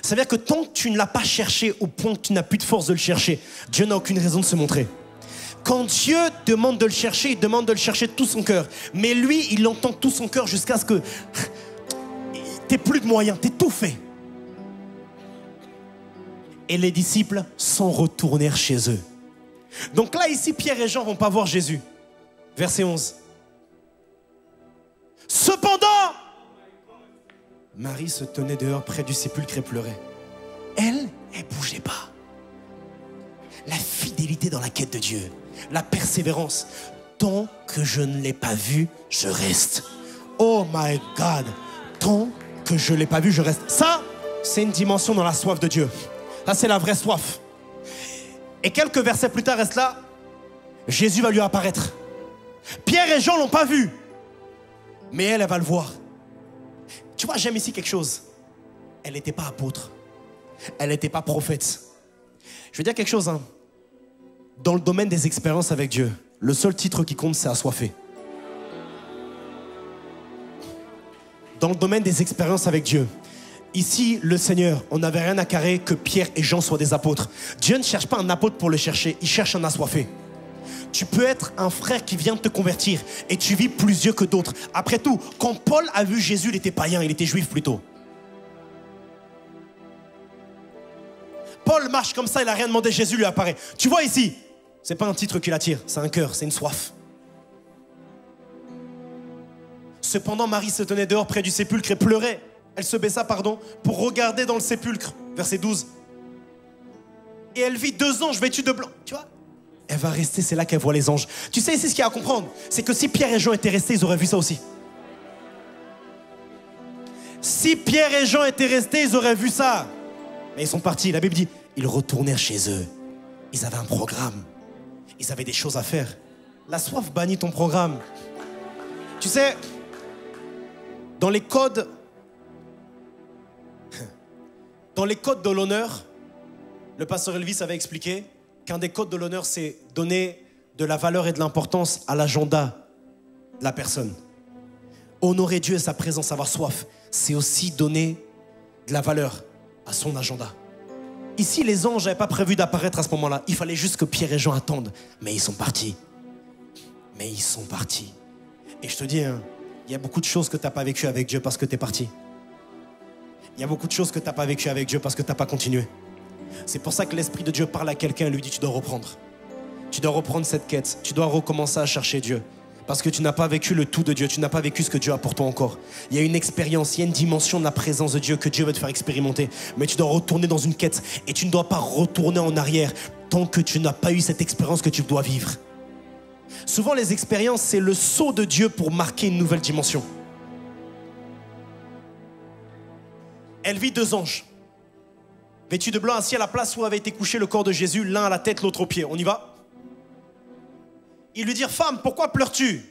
Ça veut dire que tant que tu ne l'as pas cherché au point que tu n'as plus de force de le chercher, Dieu n'a aucune raison de se montrer. Quand Dieu demande de le chercher, il demande de le chercher de tout son cœur. Mais lui, il entend tout son cœur jusqu'à ce que t'aies plus de moyens, t'es tout fait. Et les disciples s'en retournèrent chez eux. Donc là, ici, Pierre et Jean vont pas voir Jésus. Verset 11. Cependant, Marie se tenait dehors près du sépulcre et pleurait. Elle bougeait pas. La fidélité dans la quête de Dieu, la persévérance. Tant que je ne l'ai pas vu, je reste. Oh my God. Tant que je ne l'ai pas vu, je reste. Ça, c'est une dimension dans la soif de Dieu. Ça, c'est la vraie soif. Et quelques versets plus tard, reste là, Jésus va lui apparaître. Pierre et Jean ne l'ont pas vu. Mais elle va le voir. Tu vois, j'aime ici quelque chose. Elle n'était pas apôtre. Elle n'était pas prophète. Je veux dire quelque chose. Dans le domaine des expériences avec Dieu, le seul titre qui compte, c'est assoiffé. Dans le domaine des expériences avec Dieu, ici, le Seigneur, on n'avait rien à carrer que Pierre et Jean soient des apôtres. Dieu ne cherche pas un apôtre pour le chercher, il cherche un assoiffé. Tu peux être un frère qui vient de te convertir et tu vis plus vieux que d'autres. Après tout, quand Paul a vu Jésus, il était païen, il était juif plutôt. Paul marche comme ça, il n'a rien demandé, Jésus lui apparaît. Tu vois ici, c'est pas un titre qui l'attire, c'est un cœur, c'est une soif. Cependant, Marie se tenait dehors près du sépulcre et pleurait. Elle se baissa, pour regarder dans le sépulcre. Verset 12. Et elle vit 2 anges vêtus de blanc. Tu vois? Elle va rester, c'est là qu'elle voit les anges. Tu sais, ici, ce qu'il y a à comprendre, c'est que si Pierre et Jean étaient restés, ils auraient vu ça aussi. Si Pierre et Jean étaient restés, ils auraient vu ça. Mais ils sont partis. La Bible dit, ils retournèrent chez eux. Ils avaient un programme. Ils avaient des choses à faire. La soif bannit ton programme. Tu sais, dans les codes de l'honneur, le pasteur Elvis avait expliqué qu'un des codes de l'honneur, c'est donner de la valeur et de l'importance à l'agenda de la personne. Honorer Dieu et sa présence, avoir soif, c'est aussi donner de la valeur à son agenda. Ici, les anges n'avaient pas prévu d'apparaître à ce moment-là. Il fallait juste que Pierre et Jean attendent. Mais ils sont partis. Et je te dis, il y a beaucoup de choses que tu n'as pas vécues avec Dieu parce que tu es parti. Il y a beaucoup de choses que tu n'as pas vécues avec Dieu parce que tu n'as pas continué. C'est pour ça que l'Esprit de Dieu parle à quelqu'un et lui dit, tu dois reprendre. Tu dois reprendre cette quête. Tu dois recommencer à chercher Dieu. Parce que tu n'as pas vécu le tout de Dieu. Tu n'as pas vécu ce que Dieu a pour toi encore. Il y a une expérience, il y a une dimension de la présence de Dieu que Dieu veut te faire expérimenter. Mais tu dois retourner dans une quête. Et tu ne dois pas retourner en arrière tant que tu n'as pas eu cette expérience que tu dois vivre. Souvent, les expériences, c'est le saut de Dieu pour marquer une nouvelle dimension. Elle vit 2 anges, vêtus de blanc, assis à la place où avait été couché le corps de Jésus, l'un à la tête, l'autre aux pieds. On y va? Ils lui dirent, femme, pourquoi pleures-tu?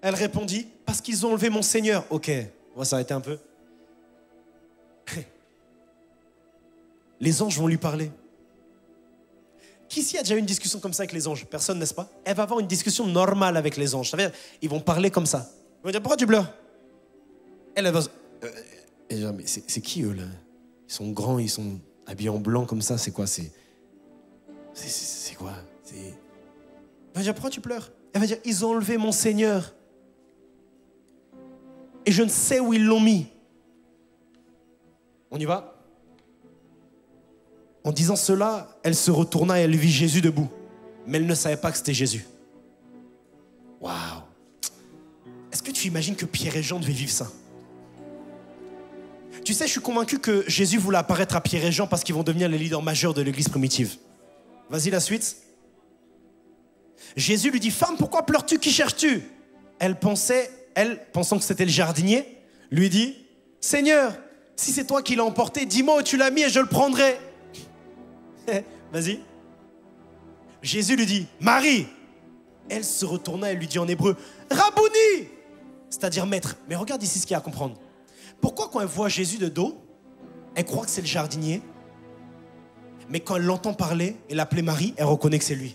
Elle répondit, parce qu'ils ont enlevé mon Seigneur. Ok, on va s'arrêter un peu. Les anges vont lui parler. Qui ici a déjà eu une discussion comme ça avec les anges? Personne, n'est-ce pas? Elle va avoir une discussion normale avec les anges. Ça veut dire, ils vont parler comme ça. Ils vont dire, pourquoi tu pleures? Elle va... mais c'est qui eux là? Ils sont grands, ils sont habillés en blanc comme ça, c'est quoi? C'est quoi? Elle va dire, pourquoi tu pleures? Elle va dire, ils ont enlevé mon Seigneur. Et je ne sais où ils l'ont mis. On y va? En disant cela, elle se retourna et elle vit Jésus debout. Mais elle ne savait pas que c'était Jésus. Waouh! Est-ce que tu imagines que Pierre et Jean devaient vivre ça? Tu sais, je suis convaincu que Jésus voulait apparaître à Pierre et Jean parce qu'ils vont devenir les leaders majeurs de l'église primitive. Vas-y, la suite. Jésus lui dit, femme, pourquoi pleures-tu? Qui cherches-tu? Elle, pensant que c'était le jardinier, lui dit, Seigneur, si c'est toi qui l'as emporté, dis-moi où tu l'as mis et je le prendrai. Vas-y. Jésus lui dit, Marie. Elle se retourna et lui dit en hébreu, Rabouni, c'est-à-dire maître. Mais regarde ici ce qu'il y a à comprendre. Pourquoi quand elle voit Jésus de dos, elle croit que c'est le jardinier, mais quand elle l'entend parler et l'appeler Marie, elle reconnaît que c'est lui?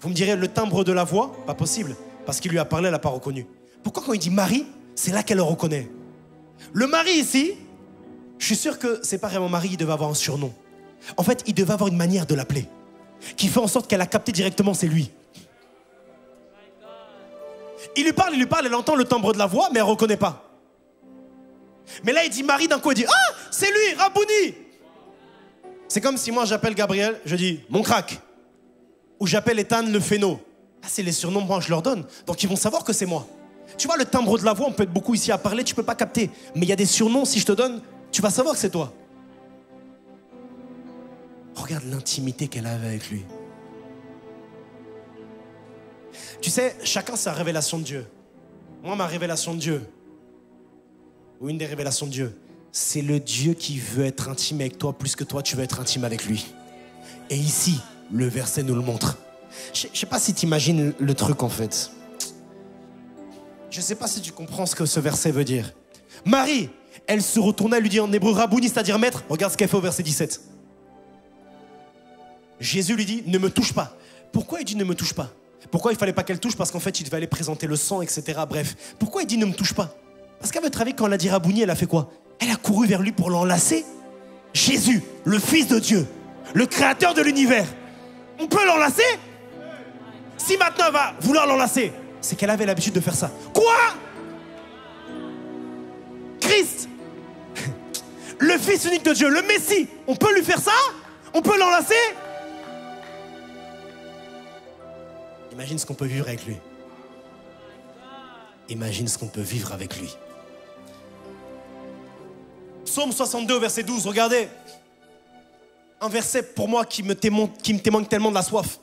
Vous me direz, le timbre de la voix? Pas possible, parce qu'il lui a parlé, elle n'a pas reconnu. Pourquoi quand il dit Marie, c'est là qu'elle le reconnaît? Le mari ici, je suis sûr que c'est pas vraiment Marie, il devait avoir un surnom. En fait, il devait avoir une manière de l'appeler qui fait en sorte qu'elle a capté directement, c'est lui. Il lui parle, elle entend le timbre de la voix, mais elle ne reconnaît pas. Mais là, il dit Marie, d'un coup, il dit ah, c'est lui, Rabouni. C'est comme si moi, j'appelle Gabriel, je dis mon crack. Ou j'appelle Ethan le phéno. Ah, c'est les surnoms, moi, je leur donne. Donc, ils vont savoir que c'est moi. Tu vois, le timbre de la voix, on peut être beaucoup ici à parler, tu ne peux pas capter. Mais il y a des surnoms, si je te donne, tu vas savoir que c'est toi. Regarde l'intimité qu'elle avait avec lui. Tu sais, chacun sa révélation de Dieu. Moi, ma révélation de Dieu, ou une des révélations de Dieu, c'est le Dieu qui veut être intime avec toi plus que toi, tu veux être intime avec lui. Et ici, le verset nous le montre. Je ne sais pas si tu imagines le truc en fait. Je ne sais pas si tu comprends ce que ce verset veut dire. Marie, elle se retourna et lui dit en hébreu Rabouni, c'est-à-dire maître. Regarde ce qu'elle fait au verset 17. Jésus lui dit, ne me touche pas. Pourquoi il dit ne me touche pas? Pourquoi il ne fallait pas qu'elle touche? Parce qu'en fait, il devait aller présenter le sang, etc. Bref, pourquoi il dit ne me touche pas? Parce qu'à votre avis, quand elle a dit Rabouni, elle a fait quoi? Elle a couru vers lui pour l'enlacer. Jésus, le Fils de Dieu, le Créateur de l'univers. On peut l'enlacer? Si maintenant elle va vouloir l'enlacer, c'est qu'elle avait l'habitude de faire ça. Quoi? Christ, le Fils unique de Dieu, le Messie, on peut lui faire ça? On peut l'enlacer? Imagine ce qu'on peut vivre avec lui. Imagine ce qu'on peut vivre avec lui. Psaume 62, verset 12, regardez. Un verset pour moi qui me témoigne tellement de la soif.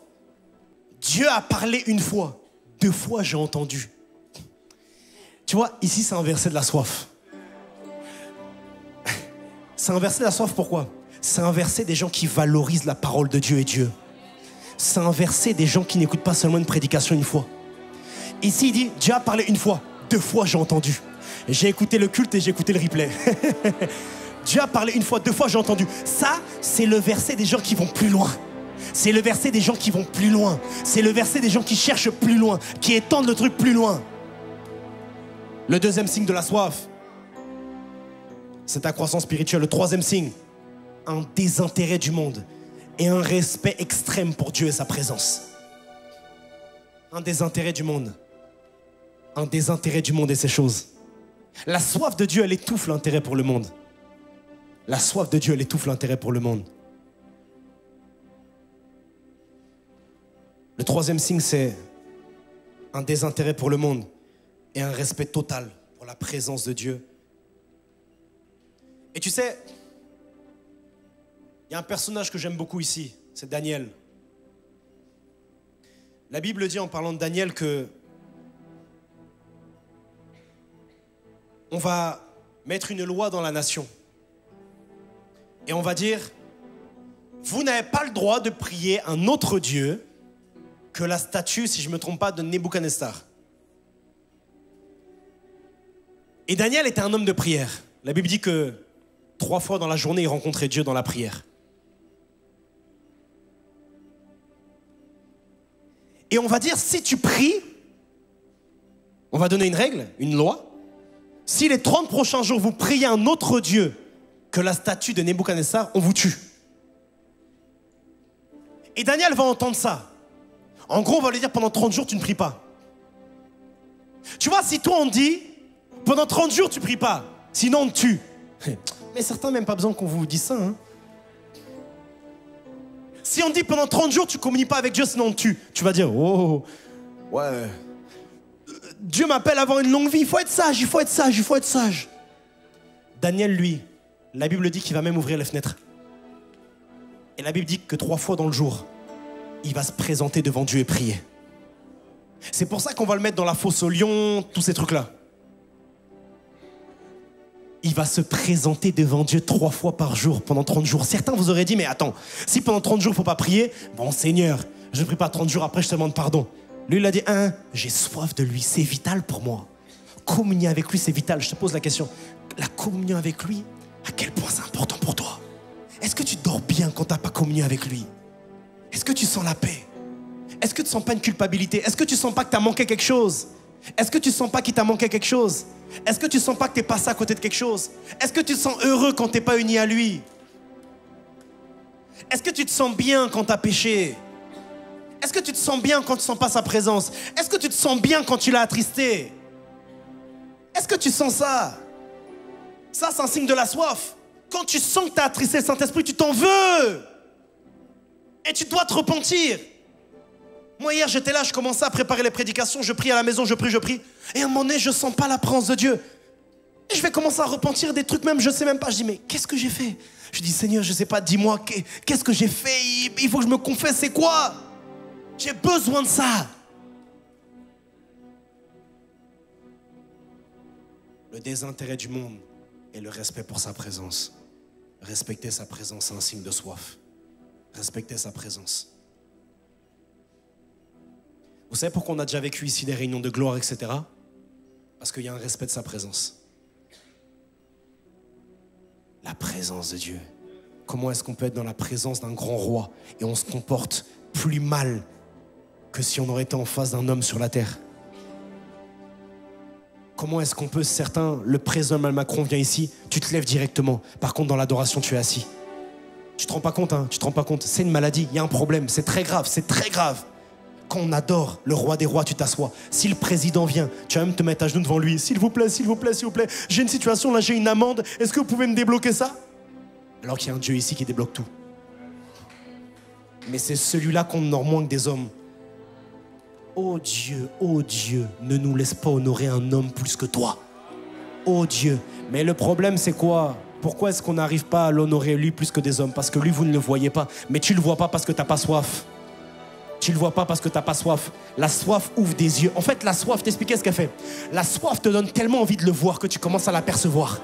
Dieu a parlé une fois, 2 fois j'ai entendu. Tu vois, ici c'est un verset de la soif. C'est un verset de la soif, pourquoi? C'est un verset des gens qui valorisent la parole de Dieu et Dieu. C'est un verset des gens qui n'écoutent pas seulement une prédication une fois. Ici, il dit, Dieu a parlé une fois, 2 fois j'ai entendu. J'ai écouté le culte et j'ai écouté le replay. Dieu a parlé une fois, 2 fois j'ai entendu. Ça, c'est le verset des gens qui vont plus loin. C'est le verset des gens qui vont plus loin. C'est le verset des gens qui cherchent plus loin, qui étendent le truc plus loin. Le 2e signe de la soif, c'est ta croissance spirituelle. Le 3e signe, un désintérêt du monde et un respect extrême pour Dieu et sa présence. Un désintérêt du monde. Un désintérêt du monde et ses choses. La soif de Dieu, elle étouffe l'intérêt pour le monde. La soif de Dieu, elle étouffe l'intérêt pour le monde. Le 3e signe, c'est un désintérêt pour le monde et un respect total pour la présence de Dieu. Et tu sais, il y a un personnage que j'aime beaucoup ici, c'est Daniel. La Bible dit en parlant de Daniel que on va mettre une loi dans la nation. Et on va dire, vous n'avez pas le droit de prier un autre Dieu que la statue, si je ne me trompe pas, de Nebuchadnezzar. Et Daniel était un homme de prière. La Bible dit que 3 fois dans la journée, il rencontrait Dieu dans la prière. Et on va dire, si tu pries, on va donner une règle, une loi. Si les 30 prochains jours, vous priez un autre Dieu que la statue de Nebuchadnezzar, on vous tue. Et Daniel va entendre ça. En gros, on va lui dire, pendant 30 jours, tu ne pries pas. Tu vois, si toi, on dit, pendant 30 jours, tu ne pries pas, sinon on te tue. Mais certains n'ont même pas besoin qu'on vous dise ça. Hein. Si on dit, pendant 30 jours, tu ne communies pas avec Dieu, sinon on te tue. Tu vas dire, oh, ouais. Dieu m'appelle à avoir une longue vie, il faut être sage, il faut être sage, il faut être sage. Daniel, lui, la Bible dit qu'il va même ouvrir les fenêtres. Et la Bible dit que 3 fois dans le jour, il va se présenter devant Dieu et prier. C'est pour ça qu'on va le mettre dans la fosse au lion, tous ces trucs-là. Il va se présenter devant Dieu 3 fois par jour pendant 30 jours. Certains vous auraient dit, mais attends, si pendant 30 jours il ne faut pas prier, bon Seigneur, je ne prie pas 30 jours, après je te demande pardon. Lui, il a dit, j'ai soif de lui, c'est vital pour moi. Communier avec lui, c'est vital. Je te pose la question, la communion avec lui, à quel point c'est important pour toi? Est-ce que tu dors bien quand tu n'as pas communié avec lui? Est-ce que tu sens la paix? Est-ce que tu ne sens pas une culpabilité? Est-ce que tu ne sens pas que tu as manqué quelque chose? Est-ce que tu sens pas qu'il t'a manqué quelque chose? Est-ce que tu sens pas que t'es passé à côté de quelque chose? Est-ce que tu te sens heureux quand t'es pas uni à lui? Est-ce que tu te sens bien quand t'as péché? Est-ce que tu te sens bien quand tu sens pas sa présence? Est-ce que tu te sens bien quand tu l'as attristé? Est-ce que tu sens ça? Ça, c'est un signe de la soif. Quand tu sens que tu as attristé le Saint-Esprit, tu t'en veux. Et tu dois te repentir. Moi, hier, j'étais là, je commençais à préparer les prédications, je prie à la maison, je prie. Et à un moment donné, je ne sens pas la présence de Dieu. Et je vais commencer à repentir des trucs, même, je ne sais même pas. Je dis, mais qu'est-ce que j'ai fait? Je dis, Seigneur, je ne sais pas, dis-moi, qu'est-ce que j'ai fait? Il faut que je me confesse, c'est quoi? J'ai besoin de ça. Le désintérêt du monde et le respect pour sa présence. Respecter sa présence, c'est un signe de soif. Respecter sa présence. Vous savez pourquoi on a déjà vécu ici des réunions de gloire, etc. Parce qu'il y a un respect de sa présence. La présence de Dieu. Comment est-ce qu'on peut être dans la présence d'un grand roi et on se comporte plus mal que si on aurait été en face d'un homme sur la terre? Comment est-ce qu'on peut, certains, le président Emmanuel Macron vient ici, tu te lèves directement. Par contre, dans l'adoration, tu es assis. Tu te rends pas compte, hein? Tu te rends pas compte. C'est une maladie, il y a un problème, c'est très grave, c'est très grave. Quand on adore le roi des rois, tu t'assois. Si le président vient, tu vas même te mettre à genoux devant lui. S'il vous plaît, s'il vous plaît, s'il vous plaît. J'ai une situation, là, j'ai une amende. Est-ce que vous pouvez me débloquer ça? Alors qu'il y a un Dieu ici qui débloque tout. Mais c'est celui-là qu'on honore moins que des hommes. Oh Dieu, ne nous laisse pas honorer un homme plus que toi. Oh Dieu. Mais le problème, c'est quoi? Pourquoi est-ce qu'on n'arrive pas à l'honorer lui plus que des hommes? Parce que lui, vous ne le voyez pas. Mais tu ne le vois pas parce que tu n'as pas soif. Tu ne le vois pas parce que tu n'as pas soif. La soif ouvre des yeux. En fait, la soif, t'expliquais ce qu'elle fait. La soif te donne tellement envie de le voir que tu commences à l'apercevoir.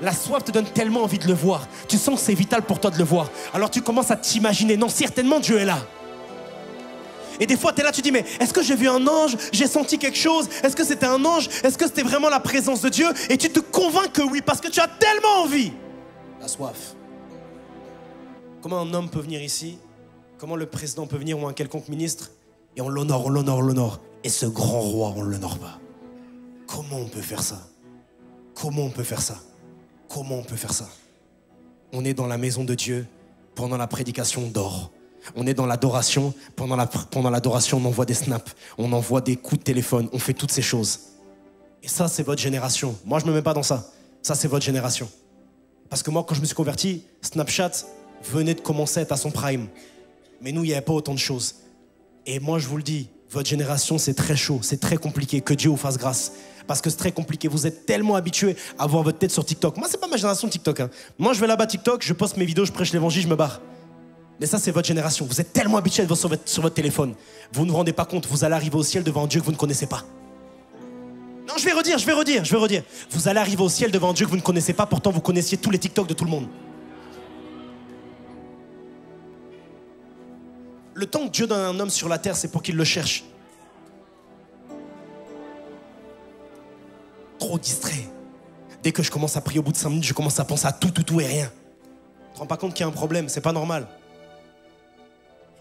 La soif te donne tellement envie de le voir. Tu sens que c'est vital pour toi de le voir. Alors tu commences à t'imaginer. Non, certainement Dieu est là. Et des fois, tu es là, tu dis, mais est-ce que j'ai vu un ange? J'ai senti quelque chose? Est-ce que c'était un ange? Est-ce que c'était vraiment la présence de Dieu? Et tu te convaincs que oui, parce que tu as tellement envie. La soif. Comment un homme peut venir ici? Comment le président peut venir ou un quelconque ministre? Et on l'honore, on l'honore, on l'honore. Et ce grand roi, on ne l'honore pas. Comment on peut faire ça? Comment on peut faire ça? Comment on peut faire ça? On est dans la maison de Dieu. Pendant la prédication, on dort. On est dans l'adoration, pendant l'adoration, on envoie des snaps, on envoie des coups de téléphone, on fait toutes ces choses. Et ça, c'est votre génération. Moi, je ne me mets pas dans ça. Ça, c'est votre génération. Parce que moi, quand je me suis converti, Snapchat venait de commencer à être à son prime. Mais nous, il n'y avait pas autant de choses. Et moi, je vous le dis, votre génération, c'est très chaud, c'est très compliqué. Que Dieu vous fasse grâce. Parce que c'est très compliqué. Vous êtes tellement habitués à voir votre tête sur TikTok. Moi, c'est pas ma génération TikTok. Hein. Moi, je vais là-bas TikTok, je poste mes vidéos, je prêche l'évangile, je me barre. Mais ça, c'est votre génération. Vous êtes tellement habitués à être sur votre téléphone. Vous ne vous rendez pas compte. Vous allez arriver au ciel devant un Dieu que vous ne connaissez pas. Non, je vais redire. Vous allez arriver au ciel devant un Dieu que vous ne connaissez pas. Pourtant, vous connaissiez tous les TikTok de tout le monde. Le temps que Dieu donne à un homme sur la terre, c'est pour qu'il le cherche. Trop distrait. Dès que je commence à prier au bout de 5 minutes, je commence à penser à tout et rien. Tu te rends pas compte qu'il y a un problème, c'est pas normal.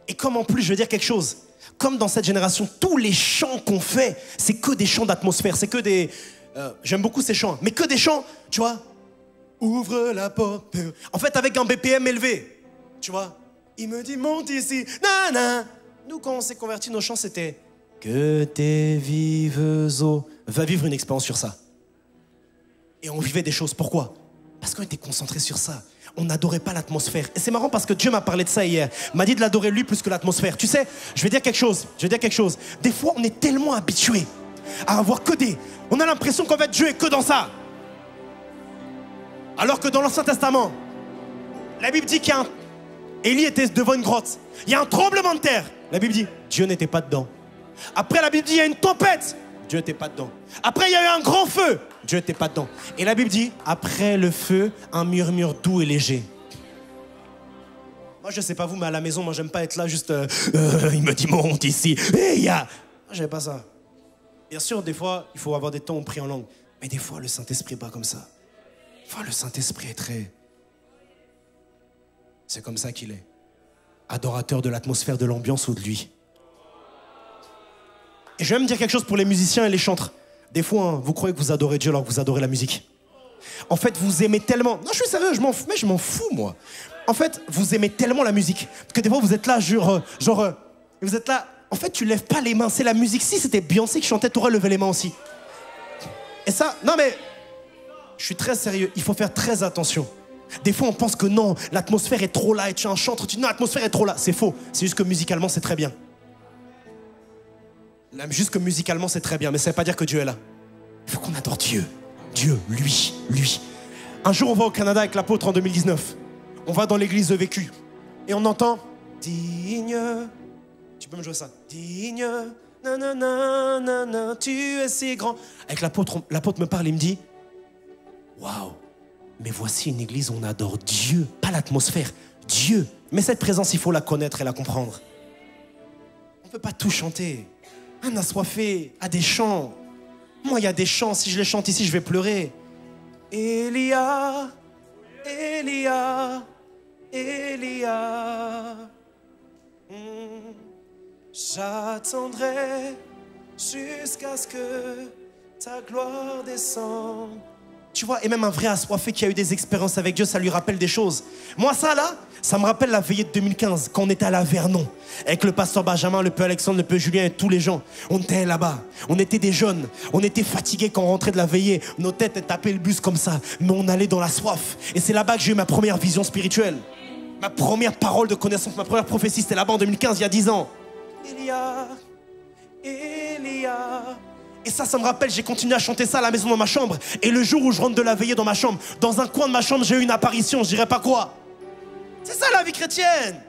Et comme en plus, je veux dire quelque chose, comme dans cette génération, tous les chants qu'on fait, c'est que des chants d'atmosphère, c'est que des... j'aime beaucoup ces chants, mais que des chants, tu vois, ouvre la porte. En fait, avec un BPM élevé, tu vois. Il me dit, monte ici, nana. Nous, quand on s'est convertis, nos chants, c'était que tes vives eaux. Va vivre une expérience sur ça. Et on vivait des choses. Pourquoi? Parce qu'on était concentrés sur ça. On n'adorait pas l'atmosphère. Et c'est marrant parce que Dieu m'a parlé de ça hier. Il m'a dit de l'adorer lui plus que l'atmosphère. Tu sais, je vais dire quelque chose. Des fois, on est tellement habitués à avoir que des... On a l'impression qu'en fait, Dieu est que dans ça. Alors que dans l'Ancien Testament, la Bible dit qu'il y a un... Élie était devant une grotte. Il y a un tremblement de terre. La Bible dit, Dieu n'était pas dedans. Après, la Bible dit, il y a une tempête. Dieu n'était pas dedans. Après, il y a eu un grand feu. Dieu n'était pas dedans. Et la Bible dit, après le feu, un murmure doux et léger. Moi, je sais pas vous, mais à la maison, moi, j'aime pas être là juste... il me dit, monte ici. Hey, ya. Moi, j'aime pas ça. Bien sûr, des fois, il faut avoir des temps où on prie en langue. Mais des fois, le Saint-Esprit n'est pas comme ça. Enfin, le Saint-Esprit est très... C'est comme ça qu'il est. Adorateur de l'atmosphère, de l'ambiance ou de lui. Et je vais même dire quelque chose pour les musiciens et les chantres. Des fois, hein, vous croyez que vous adorez Dieu alors que vous adorez la musique. En fait, vous aimez tellement... Non, je suis sérieux, je m'en fous, moi. En fait, vous aimez tellement la musique que des fois, vous êtes là, vous êtes là... En fait, tu lèves pas les mains, c'est la musique. Si c'était Beyoncé qui chantait, t'aurais levé les mains aussi. Et ça... Non, mais... Je suis très sérieux, il faut faire très attention. Des fois, on pense que non, l'atmosphère est trop là et tu es un chanteur, tu dis non, l'atmosphère est trop là. C'est faux, c'est juste que musicalement, c'est très bien. Juste que musicalement, c'est très bien, mais ça ne veut pas dire que Dieu est là. Il faut qu'on adore Dieu. Dieu, lui. Un jour, on va au Canada avec l'apôtre en 2019. On va dans l'église de Vécu. Et on entend digne. Tu peux me jouer ça? Digne. Nanana, tu es si grand. Avec l'apôtre me parle, il me dit waouh, mais voici une église où on adore Dieu, pas l'atmosphère, Dieu. Mais cette présence, il faut la connaître et la comprendre. On ne peut pas tout chanter. Un assoiffé a des chants. Moi, il y a des chants, si je les chante ici, je vais pleurer. Elia, Elia, Elia. J'attendrai jusqu'à ce que ta gloire descende. Tu vois, et même un vrai assoiffé qui a eu des expériences avec Dieu, ça lui rappelle des choses. Moi, ça me rappelle la veillée de 2015, quand on était à la Vernon, avec le pasteur Benjamin, le peu Alexandre, le peu Julien et tous les gens. On était là-bas, on était des jeunes, on était fatigués quand on rentrait de la veillée. Nos têtes tapaient le bus comme ça, mais on allait dans la soif. Et c'est là-bas que j'ai eu ma première vision spirituelle. Ma première parole de connaissance, ma première prophétie, c'était là-bas en 2015, il y a 10 ans. Elia, Elia. Et ça me rappelle, j'ai continué à chanter ça à la maison dans ma chambre. Et le jour où je rentre de la veillée dans ma chambre, dans un coin de ma chambre, j'ai eu une apparition, je dirais pas quoi. C'est ça la vie chrétienne.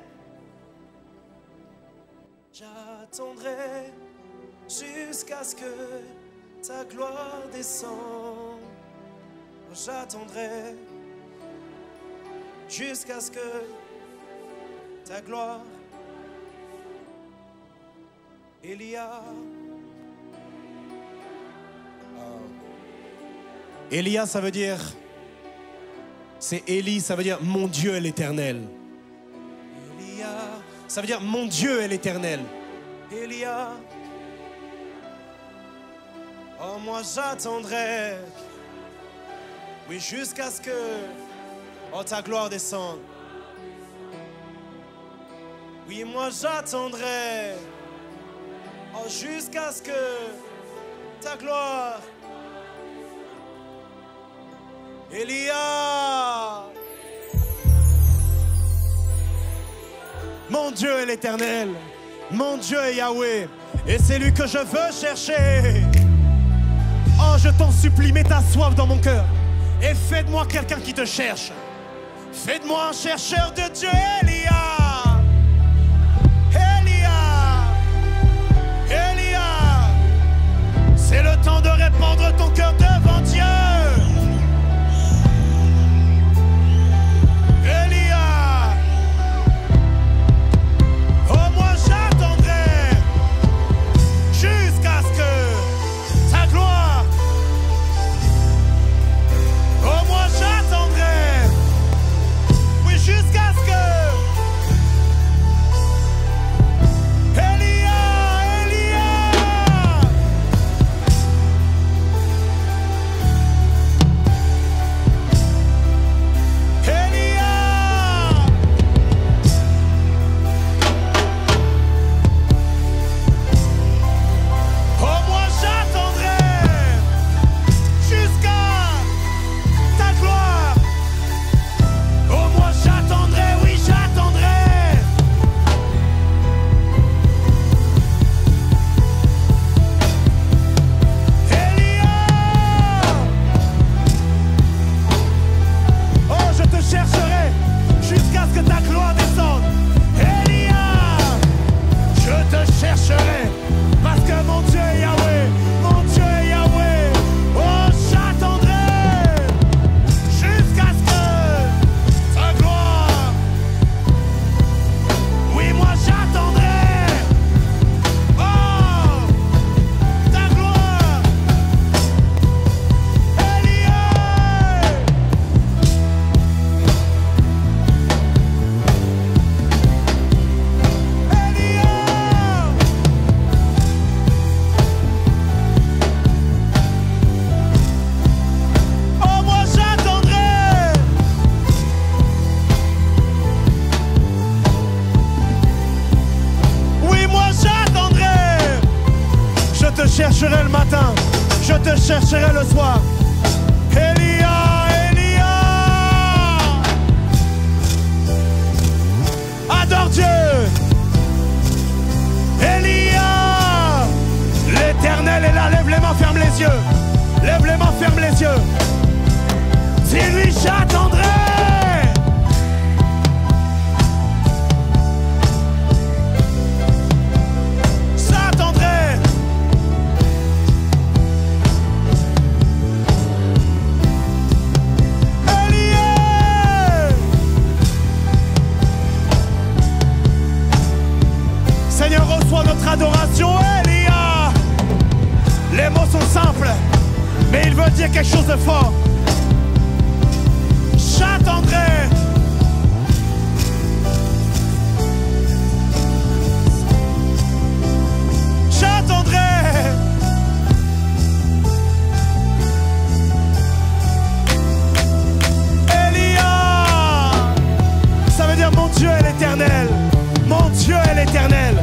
J'attendrai jusqu'à ce que ta gloire descende. J'attendrai jusqu'à ce que ta gloire... Elia... Elia, ça veut dire... C'est Élie, ça veut dire mon Dieu est l'éternel. Elia, ça veut dire mon Dieu est l'éternel. Elia, oh moi j'attendrai, oui jusqu'à ce que ta gloire descende. Oui moi j'attendrai, oh jusqu'à ce que ta gloire... Elia, mon Dieu est l'éternel, mon Dieu est Yahweh, et c'est lui que je veux chercher. Oh, je t'en supplie, mets ta soif dans mon cœur, et fais de moi quelqu'un qui te cherche. Fais de moi un chercheur de Dieu, Elia. Elia, Elia, c'est le temps de répandre ton cœur devant Dieu. chercherai le matin, je te chercherai le soir. Elia, Elia, adore Dieu. Elia, l'Éternel est là, lève les mains, ferme les yeux. Lève les mains, ferme les yeux. Dis-lui, j'attendrai. J'attendrai. Elia. Seigneur, reçois notre adoration, Elia. Les mots sont simples, mais il veut dire quelque chose de fort. J'attendrai. J'attendrai. Elia. Ça veut dire mon Dieu est l'éternel. Mon Dieu est l'éternel.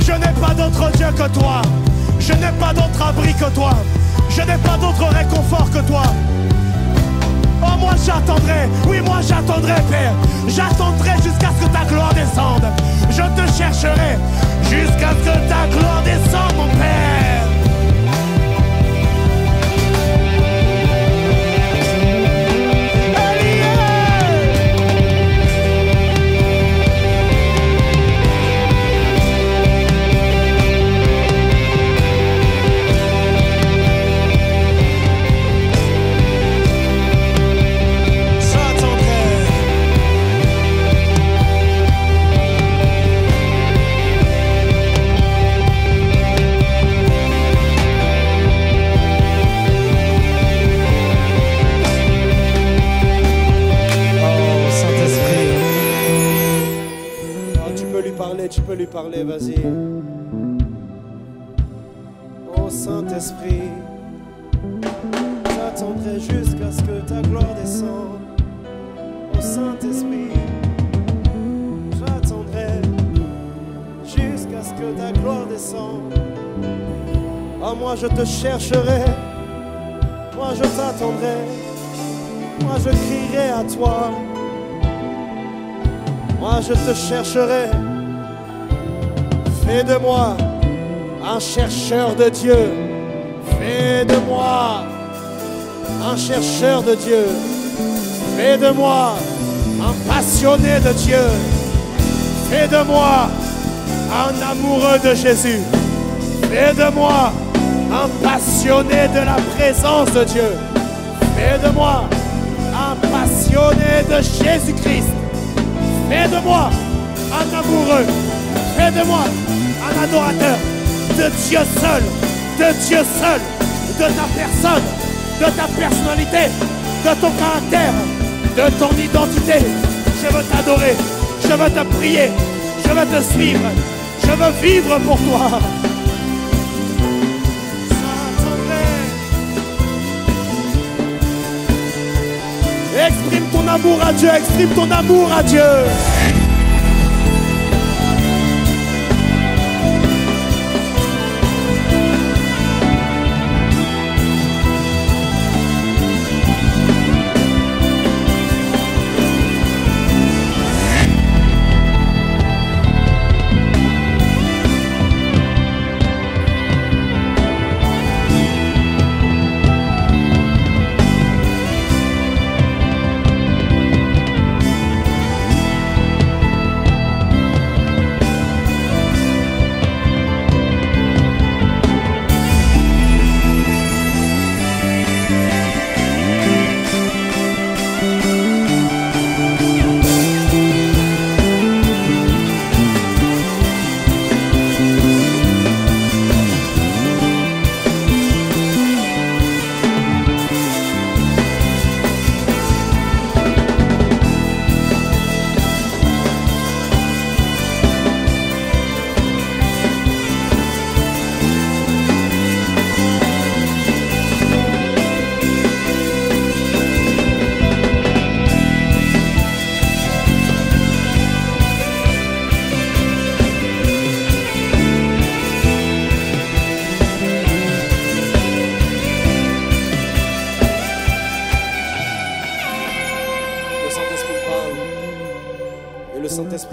Je n'ai pas d'autre Dieu que toi. Je n'ai pas d'autre abri que toi. Je n'ai pas d'autre réconfort que toi. Oh, moi j'attendrai, oui, moi j'attendrai, Père. J'attendrai jusqu'à ce que ta gloire descende. Je te chercherai jusqu'à ce que ta gloire descende, mon Père. Tu peux lui parler, vas-y. Oh Saint-Esprit, j'attendrai jusqu'à ce que ta gloire descende. Oh Saint-Esprit, j'attendrai jusqu'à ce que ta gloire descende. Oh, moi je te chercherai, moi je t'attendrai, moi je crierai à toi, moi je te chercherai. Fais de moi un chercheur de Dieu. Fais de moi un chercheur de Dieu. Fais de moi un passionné de Dieu. Fais de moi un amoureux de Jésus. Fais de moi un passionné de la présence de Dieu. Fais de moi un passionné de Jésus-Christ. Fais de moi un amoureux. Fais de moi un adorateur de Dieu seul, de ta personne, de ta personnalité, de ton caractère, de ton identité. Je veux t'adorer, je veux te prier, je veux te suivre, je veux vivre pour toi. Exprime ton amour à Dieu, exprime ton amour à Dieu.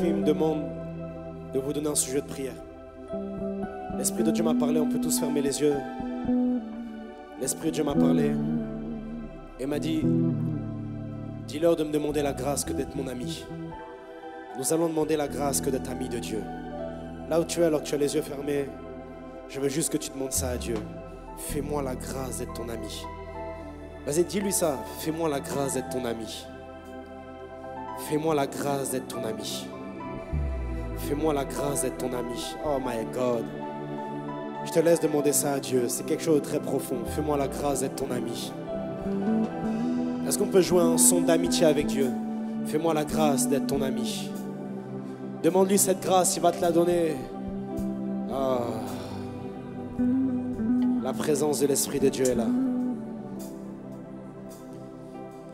Saint-Esprit me demande de vous donner un sujet de prière. L'Esprit de Dieu m'a parlé, on peut tous fermer les yeux. L'Esprit de Dieu m'a parlé et m'a dit, dis-leur de me demander la grâce que d'être mon ami. Nous allons demander la grâce que d'être ami de Dieu. Là où tu es, alors que tu as les yeux fermés, je veux juste que tu demandes ça à Dieu. Fais-moi la grâce d'être ton ami. Vas-y, dis-lui ça. Fais-moi la grâce d'être ton ami. Fais-moi la grâce d'être ton ami. Fais-moi la grâce d'être ton ami. Oh my God. Je te laisse demander ça à Dieu. C'est quelque chose de très profond. Fais-moi la grâce d'être ton ami. Est-ce qu'on peut jouer un son d'amitié avec Dieu? Fais-moi la grâce d'être ton ami. Demande-lui cette grâce, il va te la donner. Ah. La présence de l'Esprit de Dieu est là.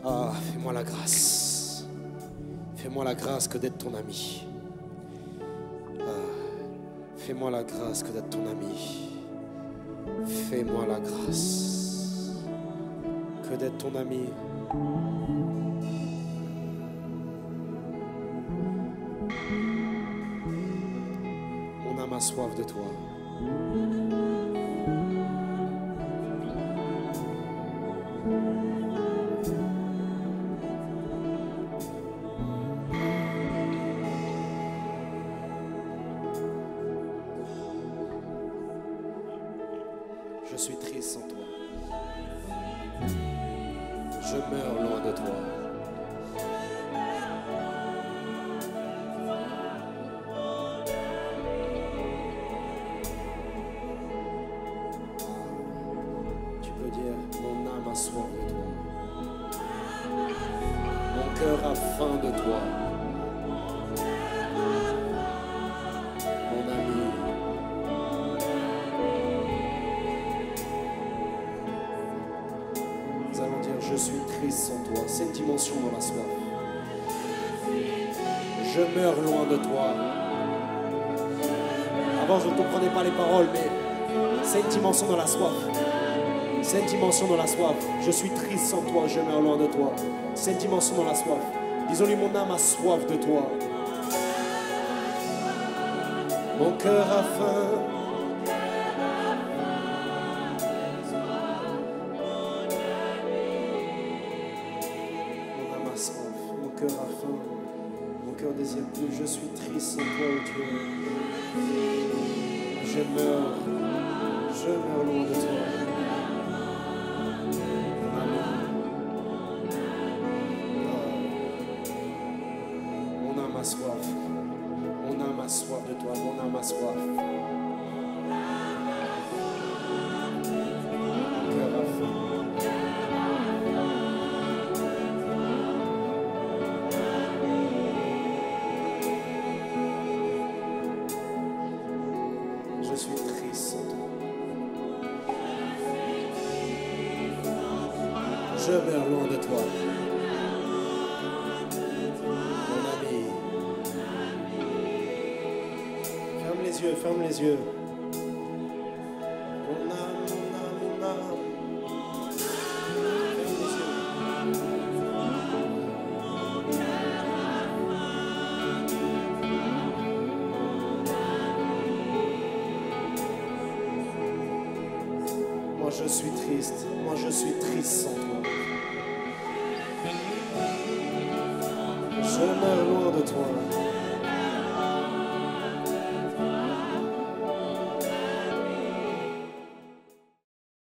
Ah, fais-moi la grâce. Fais-moi la grâce que d'être ton ami. Fais-moi la grâce que d'être ton ami. Fais-moi la grâce que d'être ton ami. Mon âme a soif de toi. Je suis triste sans toi. Je meurs loin de toi. Tu peux dire, mon âme a soif de toi. Mon cœur a faim de toi. Mon ami. Nous allons dire, je suis triste sans toi. C'est une dimension dans la soif. Je meurs loin de toi. Avant, je ne comprenais pas les paroles, mais c'est une dimension dans la soif. C'est une dimension dans la soif. Je suis triste sans toi, je meurs loin de toi. C'est une dimension dans la soif. Disons-lui, mon âme a soif de toi. Mon cœur a faim. Mon cœur a faim, mon cœur désire plus. Je suis triste sans toi, oh Dieu. Je meurs loin de toi. Mon âme a soif, mon âme a soif de toi, mon âme a soif. Mon cœur a faim. Je suis triste sans toi. Je meurs loin de toi. Mon ami. Ferme les yeux, ferme les yeux. Mon âme, mon âme, mon âme. Ferme les yeux. Moi je suis triste, moi je suis triste sans toi. Je meurs loin de toi.